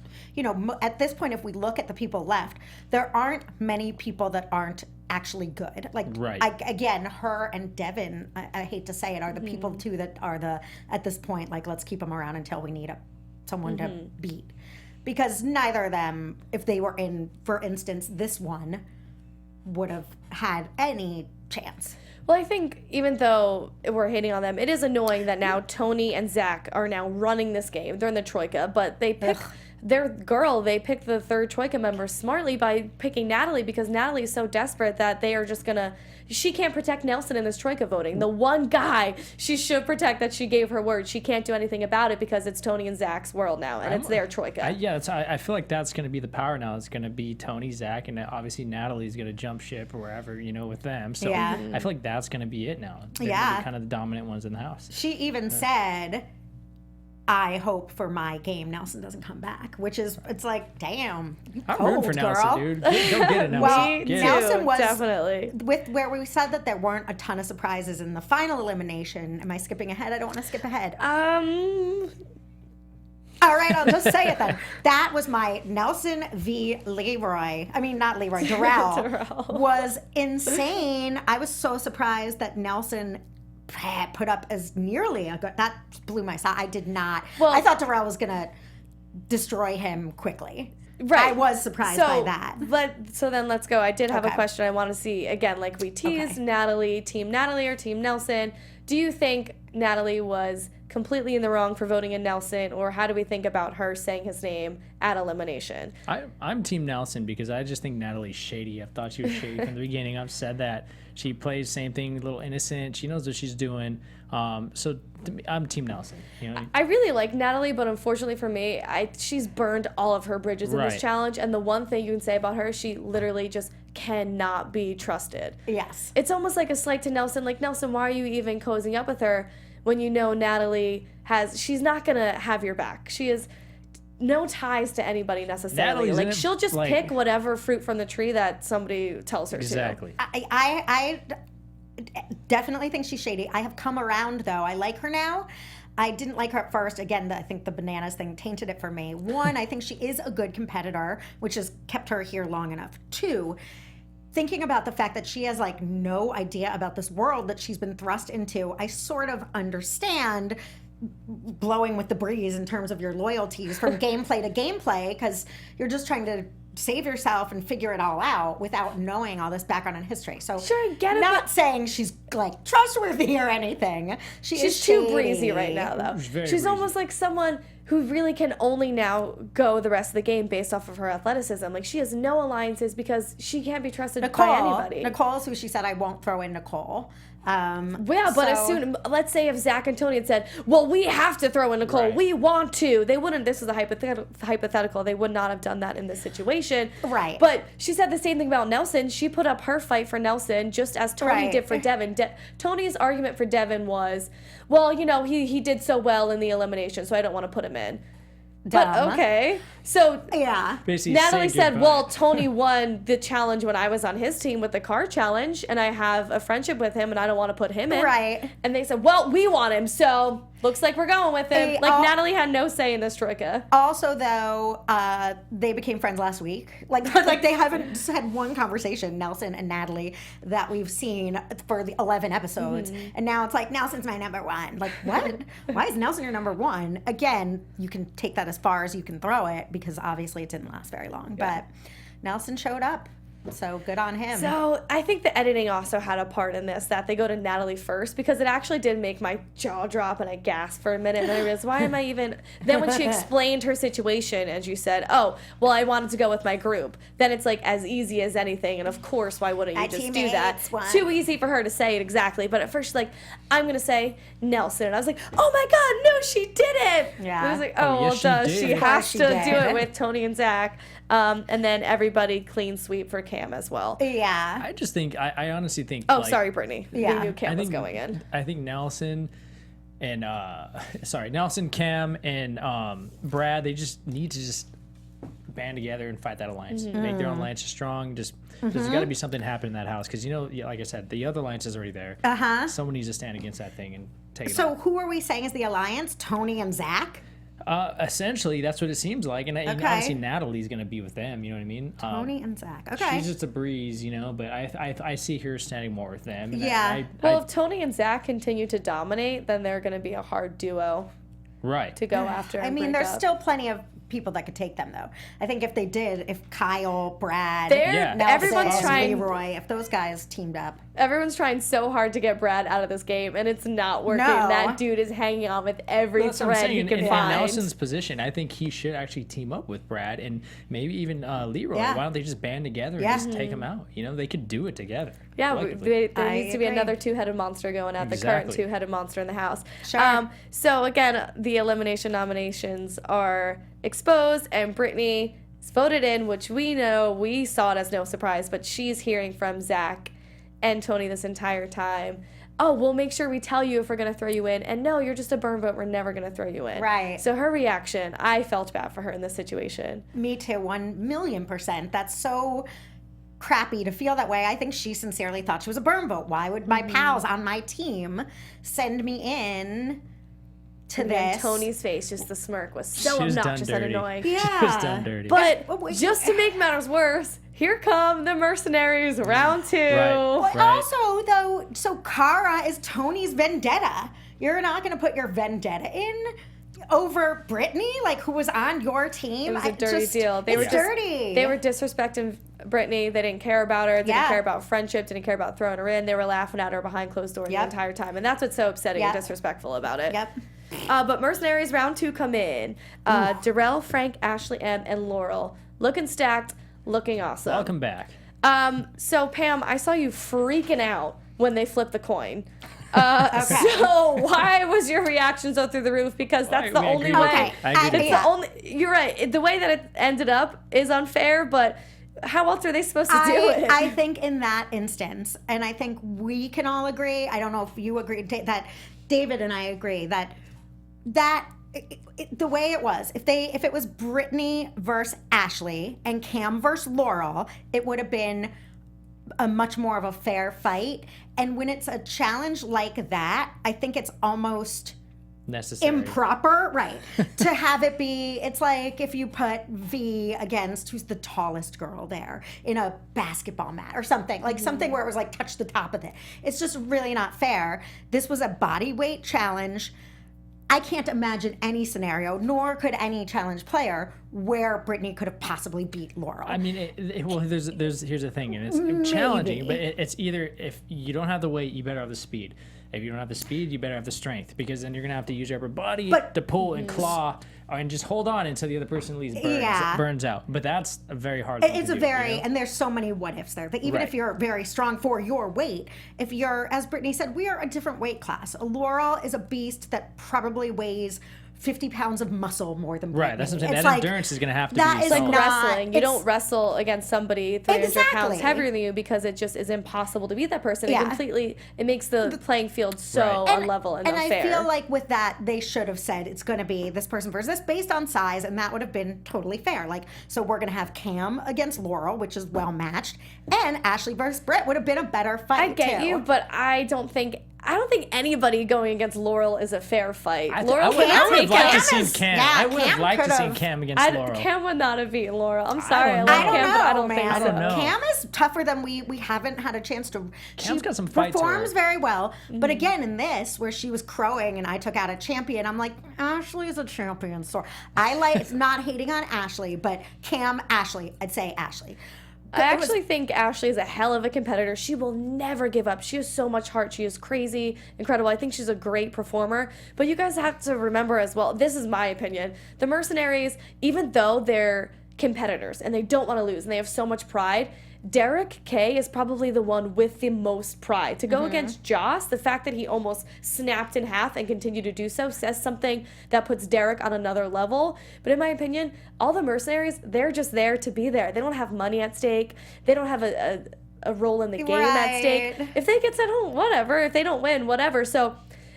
[SPEAKER 5] at this point, if we look at the people left, there aren't many people that aren't actually good. Like,
[SPEAKER 4] Right.
[SPEAKER 5] again, her and Devin, I hate to say it, are the people too that are at this point, like, let's keep them around until we need someone to beat. Because neither of them, if they were in, for instance, this one, would have had any chance.
[SPEAKER 1] Well, I think even though we're hating on them, it is annoying that now Tony and Zach are now running this game. They're in the Troika, but they picked their girl. They picked the third Troika member smartly by picking Natalie because Natalie is so desperate that they are just going to... She can't protect Nelson in this Troika voting. The one guy she should protect that she gave her word. She can't do anything about it because it's Tony and Zach's world now, and it's their Troika.
[SPEAKER 4] I feel like that's going to be the power now. It's going to be Tony, Zach, and obviously Natalie's going to jump ship or wherever, with them. So
[SPEAKER 5] Yeah.
[SPEAKER 4] I feel like that's going to be it now. They're
[SPEAKER 5] Yeah.
[SPEAKER 4] gonna be kind of the dominant ones in the house.
[SPEAKER 5] She even said, I hope for my game Nelson doesn't come back, which is, it's like, damn, you
[SPEAKER 4] I'm
[SPEAKER 5] cold,
[SPEAKER 4] rooting for
[SPEAKER 5] girl.
[SPEAKER 4] Nelson, dude. Go get it, Nelson.
[SPEAKER 5] Well,
[SPEAKER 1] Me
[SPEAKER 4] Get
[SPEAKER 1] too,
[SPEAKER 4] it.
[SPEAKER 5] Nelson was-
[SPEAKER 1] definitely.
[SPEAKER 5] With where we said that there weren't a ton of surprises in the final elimination. Am I skipping ahead? I don't want to skip ahead. All right, I'll just say it then. That was my Nelson v. Leroy. I mean, not Leroy, Darrell.
[SPEAKER 1] Darrell.
[SPEAKER 5] Was insane. I was so surprised that Nelson put up as nearly a good... That blew my side. I did not.
[SPEAKER 1] Well-
[SPEAKER 5] I thought Darrell was going to destroy him quickly.
[SPEAKER 1] Right.
[SPEAKER 5] I was surprised by that.
[SPEAKER 1] So then let's go. I did have a
[SPEAKER 5] Okay.
[SPEAKER 1] question I want to see. Again, like we teased,
[SPEAKER 5] Okay.
[SPEAKER 1] Natalie or Team Nelson. Do you think Natalie was completely in the wrong for voting in Nelson, or how do we think about her saying his name at elimination?
[SPEAKER 4] I'm Team Nelson because I just think Natalie's shady. I've thought she was shady from the beginning. I've said that. She plays same thing, a little innocent. She knows what she's doing. So to me, I'm Team Nelson.
[SPEAKER 1] I really like Natalie, but unfortunately for me, she's burned all of her bridges in
[SPEAKER 4] Right.
[SPEAKER 1] this challenge, and the one thing you can say about her, she literally just cannot be trusted.
[SPEAKER 5] Yes.
[SPEAKER 1] It's almost like a slight to Nelson. Like, Nelson, why are you even cozying up with her when you know Natalie she's not going to have your back. She has no ties to anybody necessarily.
[SPEAKER 4] Natalie's in
[SPEAKER 1] Like,
[SPEAKER 4] it,
[SPEAKER 1] she'll just
[SPEAKER 4] like-
[SPEAKER 1] pick whatever fruit from the tree that somebody tells her
[SPEAKER 4] Exactly.
[SPEAKER 5] I definitely think she's shady. I have come around, though. I like her now. I didn't like her at first. Again, I think the bananas thing tainted it for me. One, I think she is a good competitor, which has kept her here long enough. Two, thinking about the fact that she has like no idea about this world that she's been thrust into, I sort of understand blowing with the breeze in terms of your loyalties from gameplay to gameplay, because you're just trying to save yourself and figure it all out without knowing all this background and history. So
[SPEAKER 1] Sure, get it,
[SPEAKER 5] not
[SPEAKER 1] but-
[SPEAKER 5] saying she's like trustworthy or anything. She's
[SPEAKER 1] too
[SPEAKER 5] shady.
[SPEAKER 1] breezy right now, though.
[SPEAKER 4] She's very
[SPEAKER 1] She's
[SPEAKER 4] breezy.
[SPEAKER 1] almost like someone who really can only now go the rest of the game based off of her athleticism. Like, she has no alliances because she can't be trusted by anybody.
[SPEAKER 5] Nicole's who she said I won't throw in Nicole.
[SPEAKER 1] Yeah, but as soon, let's say if Zach and Tony had said, well, we have to throw in Nicole,
[SPEAKER 4] Right.
[SPEAKER 1] we want to, they wouldn't, this is a hypothetical, they would not have done that in this situation.
[SPEAKER 5] Right.
[SPEAKER 1] But she said the same thing about Nelson. She put up her fight for Nelson just as Tony
[SPEAKER 5] Right.
[SPEAKER 1] did for Devin. Tony's argument for Devin was, well, you know, he did so well in the elimination, so I don't want to put him in. But
[SPEAKER 5] Dumb.
[SPEAKER 1] okay, so
[SPEAKER 5] Yeah.
[SPEAKER 4] Basically,
[SPEAKER 1] Natalie
[SPEAKER 4] say
[SPEAKER 1] said,
[SPEAKER 4] goodbye.
[SPEAKER 1] well, Tony won the challenge when I was on his team with the car challenge, and I have a friendship with him, and I don't want to put him in.
[SPEAKER 5] Right.
[SPEAKER 1] And they said, well, we want him, so looks like we're going with him.
[SPEAKER 5] They
[SPEAKER 1] Like,
[SPEAKER 5] all-
[SPEAKER 1] Natalie had no say in this Troika.
[SPEAKER 5] Also, though, they became friends last week. Like they haven't just had one conversation, Nelson and Natalie, that we've seen for the 11 episodes.
[SPEAKER 1] Mm-hmm.
[SPEAKER 5] And now it's like, Nelson's my number one. Like, what? Why is Nelson your number one? Again, you can take that as far as you can throw it, because obviously it didn't last very long. But Nelson showed up. So good on him.
[SPEAKER 1] So I think the editing also had a part in this, that they go to Natalie first, because it actually did make my jaw drop and I gasped for a minute, and I realized, why am I even... Then when she explained her situation and she said, oh, well, I wanted to go with my group, then it's like as easy as anything, and of course, why wouldn't you
[SPEAKER 5] My
[SPEAKER 1] just do that?
[SPEAKER 5] teammates want-
[SPEAKER 1] Too easy for her to say it exactly, but at first she's like, I'm going to say Nelson, and I was like, oh my God, no, she didn't!
[SPEAKER 5] Yeah.
[SPEAKER 1] And I was like,
[SPEAKER 4] Oh,
[SPEAKER 1] oh,
[SPEAKER 4] yes,
[SPEAKER 1] well,
[SPEAKER 4] she
[SPEAKER 1] duh, she
[SPEAKER 4] did.
[SPEAKER 1] has
[SPEAKER 5] Of course
[SPEAKER 1] to
[SPEAKER 5] she
[SPEAKER 1] do
[SPEAKER 5] did.
[SPEAKER 1] it with Tony and Zach, and then everybody clean sweep for Cam as well.
[SPEAKER 5] Yeah.
[SPEAKER 4] I just think I honestly think.
[SPEAKER 1] Oh,
[SPEAKER 4] like,
[SPEAKER 1] sorry, Britni.
[SPEAKER 5] Yeah.
[SPEAKER 1] We knew Cam
[SPEAKER 4] I
[SPEAKER 1] was
[SPEAKER 4] think
[SPEAKER 1] going in.
[SPEAKER 4] I think Nelson and Nelson, Cam, and Brad, they just need to just band together and fight that alliance.
[SPEAKER 1] Mm-hmm.
[SPEAKER 4] Make their own alliances strong. Just there's got to be something happening in that house, because like I said, the other alliance is already there. Someone needs to stand against that thing and take it.
[SPEAKER 5] So
[SPEAKER 4] on.
[SPEAKER 5] who are we saying is the alliance? Tony and Zach?
[SPEAKER 4] Essentially, that's what it seems like, and
[SPEAKER 5] Okay.
[SPEAKER 4] obviously Natalie's gonna be with them. You know what I mean?
[SPEAKER 5] Tony and Zach. Okay.
[SPEAKER 4] She's just a breeze, but I see her standing more with them. And
[SPEAKER 5] Yeah.
[SPEAKER 1] Well, if Tony and Zach continue to dominate, then they're going to be a hard duo
[SPEAKER 4] right.
[SPEAKER 1] to go after.
[SPEAKER 5] I
[SPEAKER 1] and
[SPEAKER 5] mean,
[SPEAKER 1] break
[SPEAKER 5] there's
[SPEAKER 1] up.
[SPEAKER 5] still plenty of people that could take them, though. I think if they did, if Kyle, Brad,
[SPEAKER 1] They're-
[SPEAKER 4] Yeah.
[SPEAKER 5] Nelson,
[SPEAKER 1] everyone's trying.
[SPEAKER 5] Leroy, if those guys teamed up.
[SPEAKER 1] Everyone's trying so hard to get Brad out of this game, and it's not working.
[SPEAKER 5] No.
[SPEAKER 1] That dude is hanging on with every
[SPEAKER 4] That's what I'm
[SPEAKER 1] thread he
[SPEAKER 4] saying.
[SPEAKER 1] can
[SPEAKER 4] In
[SPEAKER 1] find.
[SPEAKER 4] Nelson's position, I think he should actually team up with Brad and maybe even Leroy.
[SPEAKER 5] Yeah.
[SPEAKER 4] Why don't they just band together and
[SPEAKER 5] Yeah.
[SPEAKER 4] just take him out? They could do it together.
[SPEAKER 1] Yeah,
[SPEAKER 4] collectively.
[SPEAKER 1] there
[SPEAKER 5] I
[SPEAKER 1] needs to be
[SPEAKER 5] agree.
[SPEAKER 1] another two-headed monster going at the current
[SPEAKER 4] Exactly.
[SPEAKER 1] two-headed monster in the house.
[SPEAKER 5] Sure.
[SPEAKER 1] So again, the elimination nominations are exposed, and Britni is voted in, which we saw it as no surprise, but she's hearing from Zach and Tony this entire time. Oh, we'll make sure we tell you if we're going to throw you in. And no, you're just a burn vote. We're never going to throw you in.
[SPEAKER 5] Right.
[SPEAKER 1] So her reaction, I felt bad for her in this situation.
[SPEAKER 5] Me too, 1,000,000%. That's so crappy to feel that way. I think she sincerely thought she was a burn vote. Why would my pals on my team send me in to
[SPEAKER 1] And then
[SPEAKER 5] this?
[SPEAKER 1] Tony's face, just the smirk, was so
[SPEAKER 4] She was done
[SPEAKER 1] obnoxious and
[SPEAKER 4] dirty.
[SPEAKER 1] annoying.
[SPEAKER 4] She was
[SPEAKER 5] Yeah.
[SPEAKER 4] done dirty.
[SPEAKER 1] But
[SPEAKER 5] Well, wait,
[SPEAKER 1] just to make matters worse, here come the mercenaries, round two.
[SPEAKER 4] Right.
[SPEAKER 5] But also, though, so Cara is Tony's vendetta. You're not going to put your vendetta in over Britni, like who was on your team.
[SPEAKER 1] It was a dirty deal.
[SPEAKER 5] It's dirty.
[SPEAKER 1] They were disrespecting Britni. They didn't care about her. Didn't
[SPEAKER 5] Yeah.
[SPEAKER 1] care about friendship. Didn't care about throwing her in. They were laughing at her behind closed doors
[SPEAKER 5] Yep.
[SPEAKER 1] the entire time. And that's what's so upsetting
[SPEAKER 5] Yep.
[SPEAKER 1] and disrespectful about it.
[SPEAKER 5] Yep.
[SPEAKER 1] But mercenaries round two come in. Darrell, Frank, Ashley M, and Laurel. Looking stacked, looking awesome.
[SPEAKER 4] Welcome back.
[SPEAKER 1] So Pam, I saw you freaking out when they flipped the coin. So why was your reaction so through the roof? Because that's the
[SPEAKER 4] I
[SPEAKER 1] only
[SPEAKER 4] agree with
[SPEAKER 1] way.
[SPEAKER 5] Okay.
[SPEAKER 4] I agree with
[SPEAKER 1] It's
[SPEAKER 4] you.
[SPEAKER 1] the only. You're right. The way that it ended up is unfair, but how else are they supposed to do it?
[SPEAKER 5] I think in that instance, and I think we can all agree, I don't know if you agree, that David and I agree that the way it was, if it was Britni versus Ashley and Cam versus Laurel, it would have been a much more of a fair fight. And when it's a challenge like that, I think it's almost
[SPEAKER 4] necessary.
[SPEAKER 5] Improper, right? To have it be, it's like if you put V against who's the tallest girl there in a basketball mat or something, like something where it was like touch the top of it. It's just really not fair. This was a body weight challenge. I can't imagine any scenario, nor could any challenge player, where Britni could have possibly beat Laurel.
[SPEAKER 4] I mean, well, here's the thing, and it's challenging, but it's either if you don't have the weight, you better have the speed. If you don't have the speed, you better have the strength, because then you're gonna have to use your upper body to pull and claw and just hold on until the other person at least burns out. But that's a very hard thing
[SPEAKER 5] It's
[SPEAKER 4] to
[SPEAKER 5] a
[SPEAKER 4] do,
[SPEAKER 5] very,
[SPEAKER 4] you know?
[SPEAKER 5] and there's so many what ifs there. That even
[SPEAKER 4] Right.
[SPEAKER 5] if you're very strong for your weight, if you're, as Britni said, we are a different weight class. Laurel is a beast that probably weighs 50 pounds of muscle more than Britni.
[SPEAKER 4] Right, that's what I'm saying.
[SPEAKER 5] It's
[SPEAKER 4] That
[SPEAKER 5] like,
[SPEAKER 4] endurance is going to have to
[SPEAKER 5] that
[SPEAKER 4] be
[SPEAKER 5] is
[SPEAKER 4] solid.
[SPEAKER 5] not-
[SPEAKER 1] Wrestling. You
[SPEAKER 5] it's-
[SPEAKER 1] don't wrestle against somebody 300 pounds
[SPEAKER 5] Exactly.
[SPEAKER 1] heavier than you because it just is impossible to beat that person.
[SPEAKER 5] Yeah.
[SPEAKER 1] It makes the playing field so
[SPEAKER 4] Right.
[SPEAKER 1] unlevel and
[SPEAKER 5] And
[SPEAKER 1] unfair.
[SPEAKER 5] I feel like with that, they should have said it's going to be this person versus this based on size, and that would have been totally fair. Like, so we're going to have Cam against Laurel, which is well matched, and Ashley versus Britt would have been a better fight.
[SPEAKER 1] I get
[SPEAKER 5] too.
[SPEAKER 1] you, but I don't think anybody going against Laurel is a fair fight. Laurel
[SPEAKER 4] I would have liked to
[SPEAKER 5] Cam
[SPEAKER 4] see
[SPEAKER 5] is-
[SPEAKER 4] Cam.
[SPEAKER 5] yeah,
[SPEAKER 4] I would have
[SPEAKER 5] Cam
[SPEAKER 4] liked to see
[SPEAKER 5] could've-
[SPEAKER 4] Cam against Laurel.
[SPEAKER 1] Cam would not have beaten Laurel. I'm sorry. I
[SPEAKER 4] don't
[SPEAKER 1] love
[SPEAKER 4] know.
[SPEAKER 1] Cam, but I don't
[SPEAKER 5] man.
[SPEAKER 1] think
[SPEAKER 4] I
[SPEAKER 1] so.
[SPEAKER 4] don't know.
[SPEAKER 5] Cam is tougher than we haven't had a chance to.
[SPEAKER 4] Cam's
[SPEAKER 5] she
[SPEAKER 4] got some fight to
[SPEAKER 5] performs
[SPEAKER 4] her.
[SPEAKER 5] very well, but again, in this where she was crowing and I took out a champion, I'm like, Ashley is a champion. So I like, it's not hating on Ashley, but Cam, Ashley, I'd say Ashley.
[SPEAKER 1] I actually think Ashley is a hell of a competitor. She will never give up. She has so much heart. She is crazy, incredible. I think she's a great performer. But you guys have to remember as well, this is my opinion, the Mercenaries, even though they're competitors and they don't want to lose and they have so much pride, Derek K is probably the one with the most pride. To go against Joss, the fact that he almost snapped in half and continued to do so says something that puts Derek on another level. But in my opinion, all the Mercenaries, they're just there to be there. They don't have money at stake. They don't have a role in the game at stake.
[SPEAKER 5] Right.
[SPEAKER 1] If they get sent home, whatever. If they don't win, whatever. So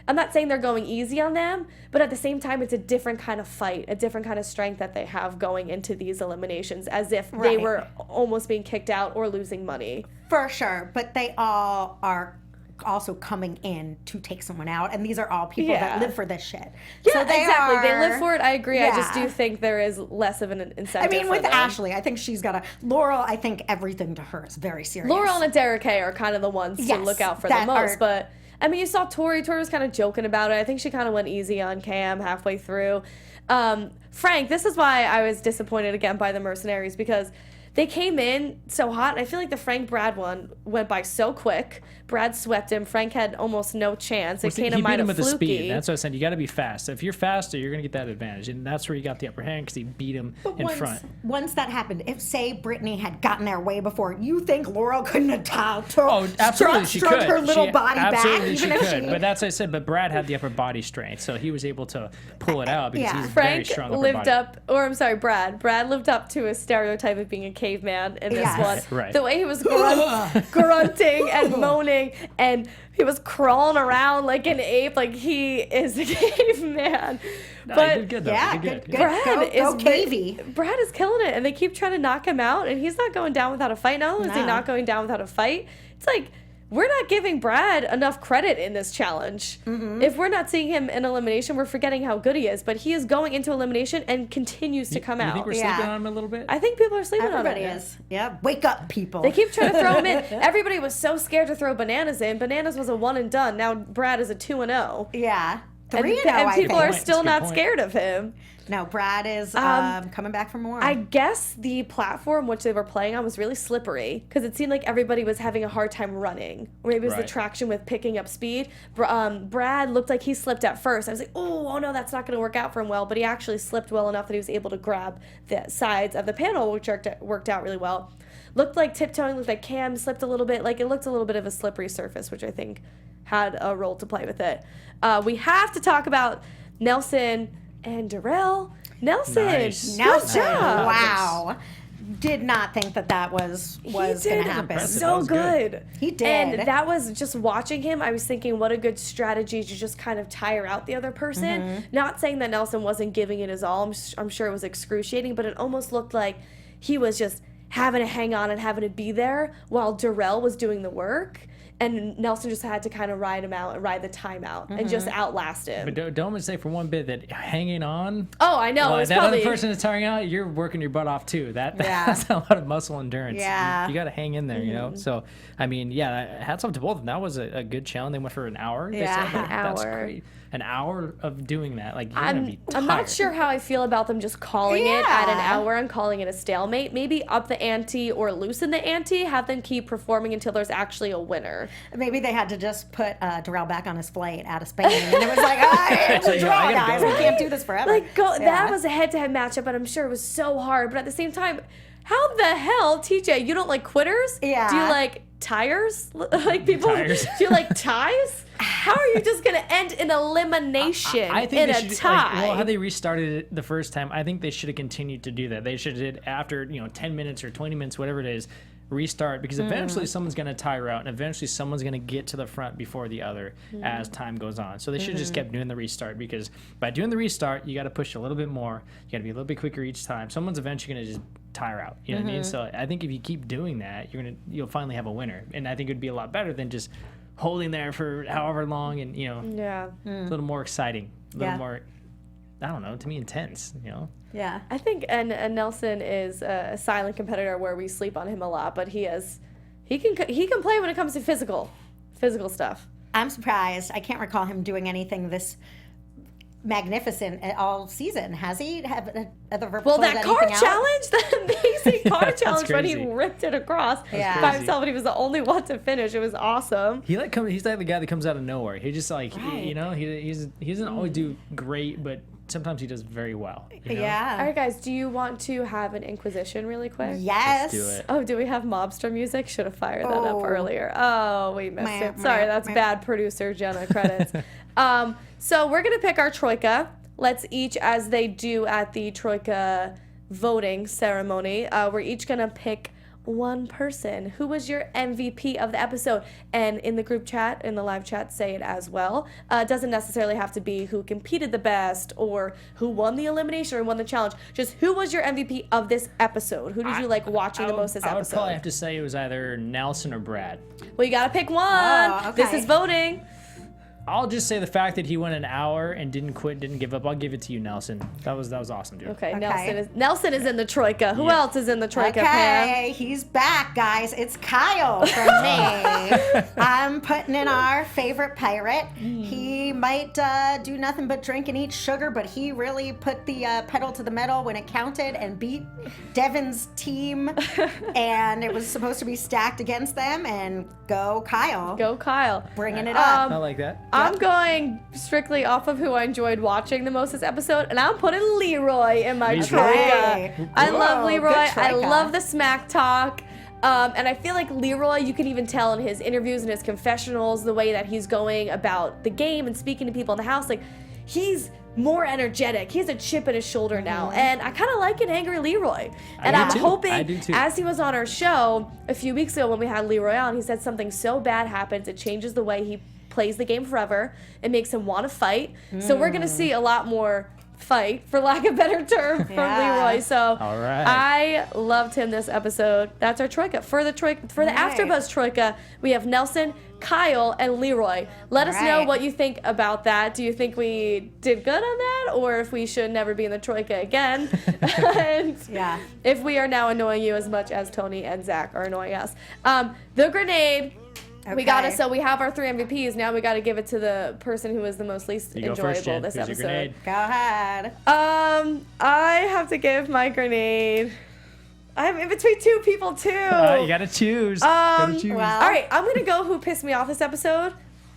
[SPEAKER 1] I'm not saying they're going easy on them, but at the same time, it's a different kind of fight, a different kind of strength that they have going into these eliminations, as if they
[SPEAKER 5] Right.
[SPEAKER 1] were almost being kicked out or losing money.
[SPEAKER 5] For sure, but they all are also coming in to take someone out, and these are all people
[SPEAKER 1] Yeah.
[SPEAKER 5] that live for this shit.
[SPEAKER 1] Yeah,
[SPEAKER 5] so they
[SPEAKER 1] exactly. They
[SPEAKER 5] are-
[SPEAKER 1] live for it. I agree. I just
[SPEAKER 5] Yeah.
[SPEAKER 1] do think there is less of an incentive.
[SPEAKER 5] I mean,
[SPEAKER 1] for
[SPEAKER 5] with
[SPEAKER 1] them.
[SPEAKER 5] Ashley, I think she's got a Laurel. I think everything to her is very serious.
[SPEAKER 1] Laurel and Derek K are kind of the ones to
[SPEAKER 5] Yes,
[SPEAKER 1] look out for the
[SPEAKER 5] that
[SPEAKER 1] most.
[SPEAKER 5] are-
[SPEAKER 1] But I mean, you saw Tori. Tori was kind of joking about it. I think she kind of went easy on Cam halfway through. Frank, this is why I was disappointed again by the Mercenaries, because they came in so hot. I feel like the Frank Brad one went by so quick. Brad swept him. Frank had almost no chance. It
[SPEAKER 4] He
[SPEAKER 1] kind of
[SPEAKER 4] beat
[SPEAKER 1] might
[SPEAKER 4] him
[SPEAKER 1] have
[SPEAKER 4] with the
[SPEAKER 1] fluky.
[SPEAKER 4] speed. That's what I said. You got to be fast. If you're faster, you're going to get that advantage. And that's where you got the upper hand, because he beat him in front.
[SPEAKER 5] Once that happened, if say Britni had gotten there way before, you think Laurel couldn't have
[SPEAKER 4] Oh, absolutely, she
[SPEAKER 5] stroked
[SPEAKER 4] could.
[SPEAKER 5] her little
[SPEAKER 4] She-
[SPEAKER 5] body back,
[SPEAKER 4] absolutely,
[SPEAKER 5] even
[SPEAKER 4] she
[SPEAKER 5] if
[SPEAKER 4] could.
[SPEAKER 5] she.
[SPEAKER 4] But that's what I said. But Brad had the upper body strength, so he was able to pull it out because
[SPEAKER 5] Yeah.
[SPEAKER 4] he's very
[SPEAKER 1] Frank
[SPEAKER 4] strong upper
[SPEAKER 1] lived
[SPEAKER 4] body.
[SPEAKER 1] up, or I'm sorry, Brad. Brad lived up to a stereotype of being a caveman in this
[SPEAKER 5] Yes.
[SPEAKER 1] one.
[SPEAKER 4] Right.
[SPEAKER 1] The way he was grunting and moaning, and he was crawling around like an ape, like he is a caveman.
[SPEAKER 4] No,
[SPEAKER 1] but
[SPEAKER 4] he did good though.
[SPEAKER 5] Yeah,
[SPEAKER 4] he did
[SPEAKER 5] good.
[SPEAKER 4] good.
[SPEAKER 1] Brad
[SPEAKER 5] Go
[SPEAKER 1] is
[SPEAKER 5] Cavey.
[SPEAKER 1] Brad is killing it, and they keep trying to knock him out, and he's not going down without a fight. Not only is he
[SPEAKER 5] No.
[SPEAKER 1] not going down without a fight, it's like we're not giving Brad enough credit in this challenge.
[SPEAKER 5] Mm-hmm.
[SPEAKER 1] If we're not seeing him in elimination, we're forgetting how good he is. But he is going into elimination and continues to come
[SPEAKER 4] You
[SPEAKER 1] out.
[SPEAKER 4] think we're
[SPEAKER 5] Yeah.
[SPEAKER 4] sleeping on him a little bit?
[SPEAKER 1] I think people are sleeping
[SPEAKER 5] Everybody
[SPEAKER 1] on it.
[SPEAKER 5] is. Yeah, wake up, people.
[SPEAKER 1] They keep trying to throw him in. Everybody was so scared to throw Bananas in. Bananas was a 1 and done. Now Brad is a 2 and 0.
[SPEAKER 5] Yeah,
[SPEAKER 1] And,
[SPEAKER 5] 3 and 0.
[SPEAKER 1] and
[SPEAKER 5] I
[SPEAKER 1] people
[SPEAKER 5] think.
[SPEAKER 1] are
[SPEAKER 4] That's a
[SPEAKER 1] still
[SPEAKER 4] good
[SPEAKER 1] not
[SPEAKER 4] point.
[SPEAKER 1] scared of him.
[SPEAKER 5] No, Brad is coming back for more.
[SPEAKER 1] I guess the platform which they were playing on was really slippery, because it seemed like everybody was having a hard time running. Or maybe it was the
[SPEAKER 4] Right.
[SPEAKER 1] traction with picking up speed. Brad looked like he slipped at first. I was like, oh no, that's not going to work out for him well. But he actually slipped well enough that he was able to grab the sides of the panel, which worked out really well. Looked like tiptoeing, looked like Cam slipped a little bit. Like, it looked a little bit of a slippery surface, which I think had a role to play with it. We have to talk about Nelson and Darrell. Nelson,
[SPEAKER 4] Nice.
[SPEAKER 1] good
[SPEAKER 5] Nelson,
[SPEAKER 1] job.
[SPEAKER 5] wow. Did not think that was going to happen.
[SPEAKER 4] impressive. That
[SPEAKER 1] So
[SPEAKER 4] was good.
[SPEAKER 1] good.
[SPEAKER 5] He did.
[SPEAKER 1] And that was just watching him. I was thinking, what a good strategy to just kind of tire out the other person.
[SPEAKER 5] Mm-hmm.
[SPEAKER 1] Not saying that Nelson wasn't giving it his all. I'm sure it was excruciating, but it almost looked like he was just having to hang on and having to be there while Darrell was doing the work. And Nelson just had to kind of ride him out and ride the time out and just outlast him.
[SPEAKER 4] But don't mistake for one bit that hanging on.
[SPEAKER 1] Oh, I know.
[SPEAKER 4] Well,
[SPEAKER 1] It's
[SPEAKER 4] that
[SPEAKER 1] probably...
[SPEAKER 4] other person is tiring out, you're working your butt off too. That's a lot of muscle endurance.
[SPEAKER 5] Yeah.
[SPEAKER 4] You got to hang in there, you know? So, I mean, yeah, hats off to both of them. That was a good challenge. They went for an hour. They
[SPEAKER 5] Yeah.
[SPEAKER 4] said.
[SPEAKER 1] An
[SPEAKER 4] That's
[SPEAKER 1] hour.
[SPEAKER 4] great. An hour of doing that. Like, you're going to be tired.
[SPEAKER 1] I'm not sure how I feel about them just calling it at an hour and calling it a stalemate. Maybe up the ante or loosen the ante, have them keep performing until there's actually a winner.
[SPEAKER 5] Maybe they had to just put Darrell back on his flight out of Spain, and it was like, it's a draw,
[SPEAKER 4] I gotta
[SPEAKER 5] guys.
[SPEAKER 4] go.
[SPEAKER 5] We can't do this forever.
[SPEAKER 1] Like, that was a head-to-head matchup, and I'm sure it was so hard. But at the same time, how the hell, TJ, you don't like quitters?
[SPEAKER 5] Yeah.
[SPEAKER 1] Do you like tires? Like people?
[SPEAKER 4] Tires.
[SPEAKER 1] Do you like ties? How are you just gonna end in elimination
[SPEAKER 4] I think
[SPEAKER 1] in
[SPEAKER 4] they
[SPEAKER 1] a
[SPEAKER 4] should,
[SPEAKER 1] tie?
[SPEAKER 4] well, how they restarted it the first time, I think they should have continued to do that. They should have did after 10 minutes or 20 minutes, whatever it is, restart, because eventually someone's going to tire out and eventually someone's going to get to the front before the other as time goes on. So they should have just kept doing the restart, because by doing the restart, you got to push a little bit more. You got to be a little bit quicker each time. Someone's eventually going to just tire out. You know what I mean? So I think if you keep doing that, you'll finally have a winner. And I think it would be a lot better than just holding there for however long, and
[SPEAKER 1] Yeah.
[SPEAKER 4] a little more exciting, a little
[SPEAKER 5] Yeah.
[SPEAKER 4] more, I don't know, to me intense,
[SPEAKER 5] Yeah.
[SPEAKER 1] I think and Nelson is a silent competitor where we sleep on him a lot, but he can play when it comes to physical stuff.
[SPEAKER 5] I'm surprised. I can't recall him doing anything this magnificent all season. Has he?
[SPEAKER 1] Well, that car challenge, the amazing car challenge when he
[SPEAKER 4] crazy.
[SPEAKER 1] ripped it across
[SPEAKER 5] Yeah.
[SPEAKER 1] by himself, and he was the only one to finish. It was awesome.
[SPEAKER 4] He's like the guy that comes out of nowhere. He just like
[SPEAKER 1] Right.
[SPEAKER 4] he doesn't always do great, but sometimes he does very well.
[SPEAKER 1] All
[SPEAKER 5] Yeah.
[SPEAKER 1] right, guys, do you want to have an inquisition really quick?
[SPEAKER 5] Yes.
[SPEAKER 4] Let's do it.
[SPEAKER 1] Oh, do we have mobster music? Should have fired that up
[SPEAKER 5] Oh.
[SPEAKER 1] earlier. Oh, we missed
[SPEAKER 5] Meh,
[SPEAKER 1] it. Sorry,
[SPEAKER 5] meh,
[SPEAKER 1] that's
[SPEAKER 5] meh.
[SPEAKER 1] bad producer Jenna credits. So we're going to pick our Troika. Let's each, as they do at the Troika voting ceremony, we're each going to pick one person. Who was your MVP of the episode? And in the group chat, in the live chat, say it as well. It doesn't necessarily have to be who competed the best or who won the elimination or won the challenge. Just who was your MVP of this episode? Who did you like watching the most this
[SPEAKER 4] I would
[SPEAKER 1] episode?
[SPEAKER 4] probably have to say it was either Nelson or Brad.
[SPEAKER 1] Well, you gotta pick one.
[SPEAKER 5] Oh,
[SPEAKER 1] This
[SPEAKER 5] okay.
[SPEAKER 1] is voting.
[SPEAKER 4] I'll just say the fact that he went an hour and didn't quit, didn't give up. I'll give it to you, Nelson. That was awesome, dude.
[SPEAKER 1] Okay,
[SPEAKER 5] Okay.
[SPEAKER 1] Nelson is in the Troika. Who
[SPEAKER 4] Yeah.
[SPEAKER 1] else is in the Troika, Pam?
[SPEAKER 5] Okay, he's back, guys. It's Kyle from me. I'm putting in our favorite pirate. He might do nothing but drink and eat sugar, but he really put the pedal to the metal when it counted and beat Devin's team. And it was supposed to be stacked against them. And go Kyle.
[SPEAKER 1] Go Kyle.
[SPEAKER 5] Bringing it up.
[SPEAKER 4] I like that.
[SPEAKER 1] I'm going strictly off of who I enjoyed watching the most this episode, and I'm putting Leroy in my
[SPEAKER 4] Leroy.
[SPEAKER 1] Troika. I love
[SPEAKER 5] Whoa,
[SPEAKER 1] Leroy.
[SPEAKER 5] good
[SPEAKER 1] I
[SPEAKER 5] Troika.
[SPEAKER 1] love the smack talk. And I feel like Leroy, you can even tell in his interviews and his confessionals, the way that he's going about the game and speaking to people in the house, like he's more energetic. He has a chip in his shoulder now, and I kind of like an angry Leroy. And
[SPEAKER 4] do
[SPEAKER 1] I'm
[SPEAKER 4] too.
[SPEAKER 1] hoping,
[SPEAKER 4] I do too.
[SPEAKER 1] as he was on our show a few weeks ago when we had Leroy on, he said something so bad happens, it changes the way he plays the game forever. It makes him want to fight. So we're gonna see a lot more fight, for lack of a better term, from
[SPEAKER 5] Yeah.
[SPEAKER 1] Leroy. So
[SPEAKER 4] All right.
[SPEAKER 1] I loved him this episode. That's our Troika. For the
[SPEAKER 5] Right.
[SPEAKER 1] AfterBuzz Troika, we have Nelson, Kyle, and Leroy. Let us know
[SPEAKER 5] Right.
[SPEAKER 1] what you think about that. Do you think we did good on that, or if we should never be in the Troika again? And
[SPEAKER 5] Yeah.
[SPEAKER 1] if we are now annoying you as much as Tony and Zach are annoying us. The grenade. We got
[SPEAKER 5] Okay.
[SPEAKER 1] to, so we have our 3 MVPs. Now we got to give it to the person who was the most least
[SPEAKER 4] You go
[SPEAKER 1] enjoyable
[SPEAKER 4] first, Jen.
[SPEAKER 1] this
[SPEAKER 4] Who's your
[SPEAKER 1] episode.
[SPEAKER 4] grenade?
[SPEAKER 5] Go ahead.
[SPEAKER 1] I have to give my grenade. I'm in between 2 people too.
[SPEAKER 4] You gotta choose. Gotta choose.
[SPEAKER 5] well-
[SPEAKER 1] All right, I'm gonna go who pissed me off this episode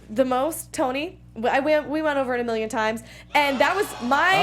[SPEAKER 1] the most. Tony. We went over it a million times, and that was my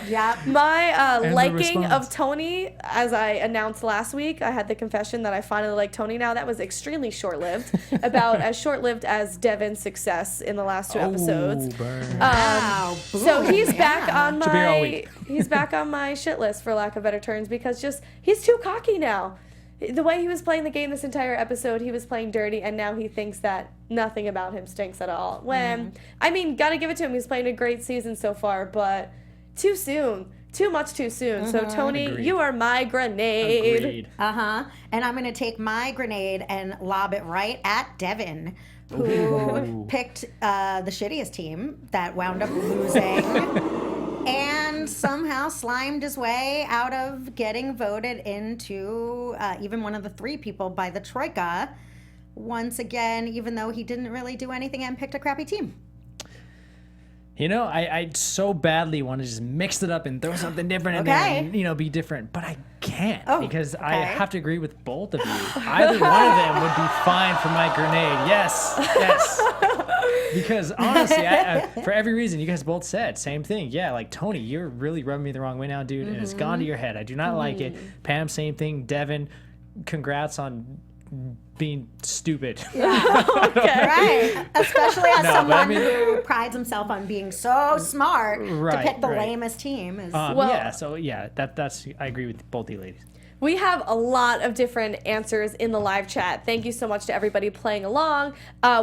[SPEAKER 5] Yep.
[SPEAKER 1] my
[SPEAKER 4] the
[SPEAKER 1] liking
[SPEAKER 4] response.
[SPEAKER 1] of Tony. As I announced last week, I had the confession that I finally like Tony now. That was extremely short-lived, about as short-lived as Devin's success in the last 2 episodes.
[SPEAKER 4] Burn.
[SPEAKER 5] Wow.
[SPEAKER 1] So
[SPEAKER 5] Boom.
[SPEAKER 1] he's back
[SPEAKER 5] Yeah.
[SPEAKER 1] on
[SPEAKER 4] Should be here all
[SPEAKER 1] my
[SPEAKER 4] week.
[SPEAKER 1] he's back on my shit list, for lack of better terms, because just he's too cocky now. The way he was playing the game this entire episode, he was playing dirty, and now he thinks that nothing about him stinks at all. When I mean, gotta give it to him, he's playing a great season so far, but too soon. Too much too soon. So, Tony,
[SPEAKER 4] Agreed.
[SPEAKER 1] you are my grenade.
[SPEAKER 4] Agreed.
[SPEAKER 5] And I'm going to take my grenade and lob it right at Devin, who picked the shittiest team that wound up losing and somehow slimed his way out of getting voted into even one of the 3 people by the Troika. Once again, even though he didn't really do anything and picked a crappy team.
[SPEAKER 4] You know, I so badly want to just mix it up and throw something different in there and, you know, be different. But I can't because I have to agree with both of you. Either one of them would be fine for my grenade. Yes. Because honestly, for every reason you guys both said, same thing. Yeah, like, Tony, you're really rubbing me the wrong way now, dude. And it's gone to your head. I do not like it. Pam, same thing. Devin, congrats on being stupid.
[SPEAKER 5] Right. Especially as someone who prides himself on being so smart to pick the lamest team.
[SPEAKER 4] That's I agree with both you ladies.
[SPEAKER 1] We have a lot of different answers in the live chat. Thank you so much to everybody playing along.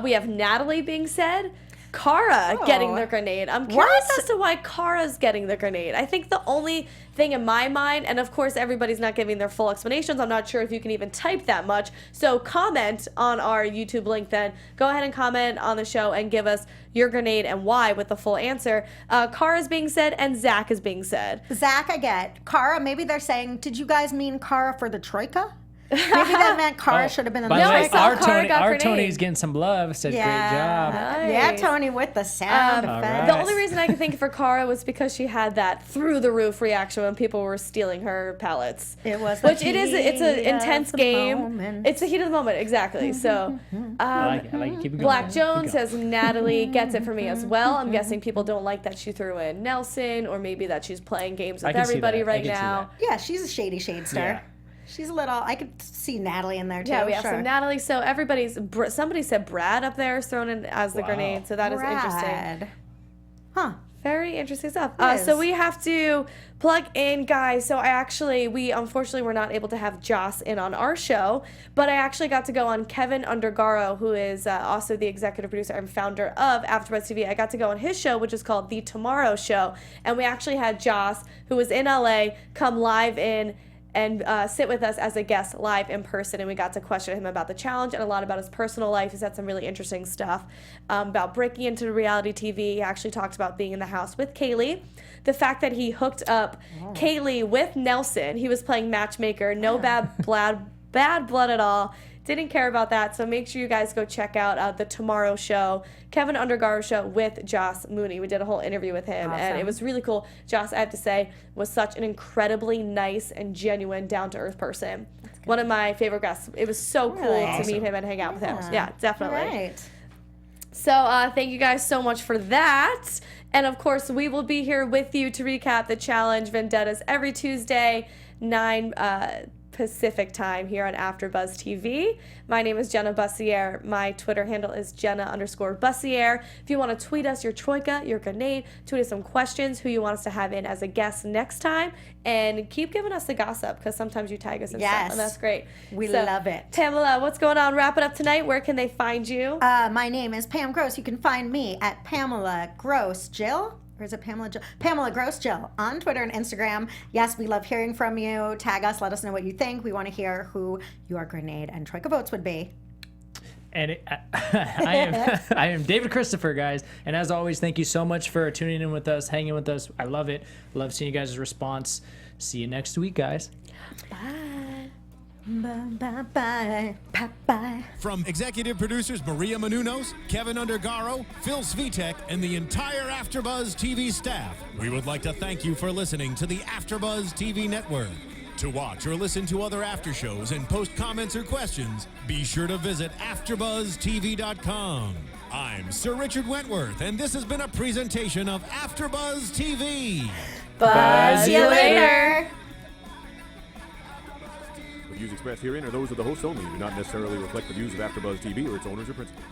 [SPEAKER 1] We have Natalie being said. Cara getting the grenade. I'm curious as to why Cara's getting the grenade. I think the only thing in my mind, and of course everybody's not giving their full explanations. I'm not sure if you can even type that much. So comment on our YouTube link then. Go ahead and comment on the show and give us your grenade and why with the full answer. Cara's being said and Zach is being said.
[SPEAKER 5] Zach, I get. Cara, maybe they're saying, did you guys mean Cara for the Troika? Maybe that meant Cara should have been in the
[SPEAKER 4] Troika. Our
[SPEAKER 1] grenade.
[SPEAKER 4] Tony's getting some love. Said great job.
[SPEAKER 1] Nice.
[SPEAKER 5] Yeah, Tony with the sound effects.
[SPEAKER 1] The only reason I could think for Cara was because she had that through the roof reaction when people were stealing her pallets.
[SPEAKER 5] It was
[SPEAKER 1] it's an intense game. It's the heat of the moment, exactly. So
[SPEAKER 4] I like it. Keep it going.
[SPEAKER 1] Black Jones says Natalie gets it for me as well. I'm guessing people don't like that she threw in Nelson, or maybe that she's playing games with everybody right now.
[SPEAKER 5] Yeah, she's a shady shadester. Yeah. She's a little. I could see Natalie in there too.
[SPEAKER 1] Yeah, we have some Natalie. So somebody said Brad up there is thrown in as the grenade. So that is interesting.
[SPEAKER 5] Huh.
[SPEAKER 1] Very interesting stuff. So we have to plug in, guys. So we unfortunately were not able to have Joss in on our show, but I actually got to go on Kevin Undergaro, who is also the executive producer and founder of AfterBuzz TV. I got to go on his show, which is called The Tomorrow Show, and we actually had Joss, who was in LA, come live in and sit with us as a guest live in person, and we got to question him about the challenge and a lot about his personal life. He's had some really interesting stuff about breaking into reality TV. He actually talked about being in the house with Kaylee, the fact that he hooked up Kaylee with Nelson. He was playing matchmaker, no bad blood at all. Didn't care about that, so make sure you guys go check out The Tomorrow Show, Kevin Undergaro show with Joss Mooney. We did a whole interview with him, and it was really cool. Joss, I have to say, was such an incredibly nice and genuine, down-to-earth person. One of my favorite guests. It was so cool to meet him and hang out with him. Yeah, definitely.
[SPEAKER 5] Right.
[SPEAKER 1] So thank you guys so much for that. And, of course, we will be here with you to recap the challenge Vendettas every Tuesday, 9 Pacific time here on AfterBuzz TV. My name is Jenna Bussiere. My Twitter handle is Jenna_Bussiere. If you want to tweet us your Troika, your grenade, tweet us some questions, who you want us to have in as a guest next time, and keep giving us the gossip, because sometimes you tag us and stuff, and that's great.
[SPEAKER 5] We love it.
[SPEAKER 1] Pamela, what's going on? Wrap it up tonight. Where can they find you?
[SPEAKER 5] My name is Pam Gross. You can find me at Pamela Gross Jill. Or is it Pamela Jill? Pamela Gross Jill on Twitter and Instagram. Yes, we love hearing from you. Tag us. Let us know what you think. We want to hear who your grenade and Troika votes would be.
[SPEAKER 4] And I am David Christopher, guys. And as always, thank you so much for tuning in with us, hanging with us. I love it. Love seeing you guys' response. See you next week, guys.
[SPEAKER 1] Bye.
[SPEAKER 5] Bye. Bye.
[SPEAKER 2] From executive producers Maria Menounos, Kevin Undergaro, Phil Svitek, and the entire AfterBuzz TV staff, we would like to thank you for listening to the AfterBuzz TV network. To watch or listen to other after shows and post comments or questions, be sure to visit AfterBuzzTV.com. I'm Sir Richard Wentworth, and this has been a presentation of AfterBuzz TV.
[SPEAKER 1] Buzz you later.
[SPEAKER 3] The views expressed herein are those of the hosts only and do not necessarily reflect the views of AfterBuzz TV or its owners or principals.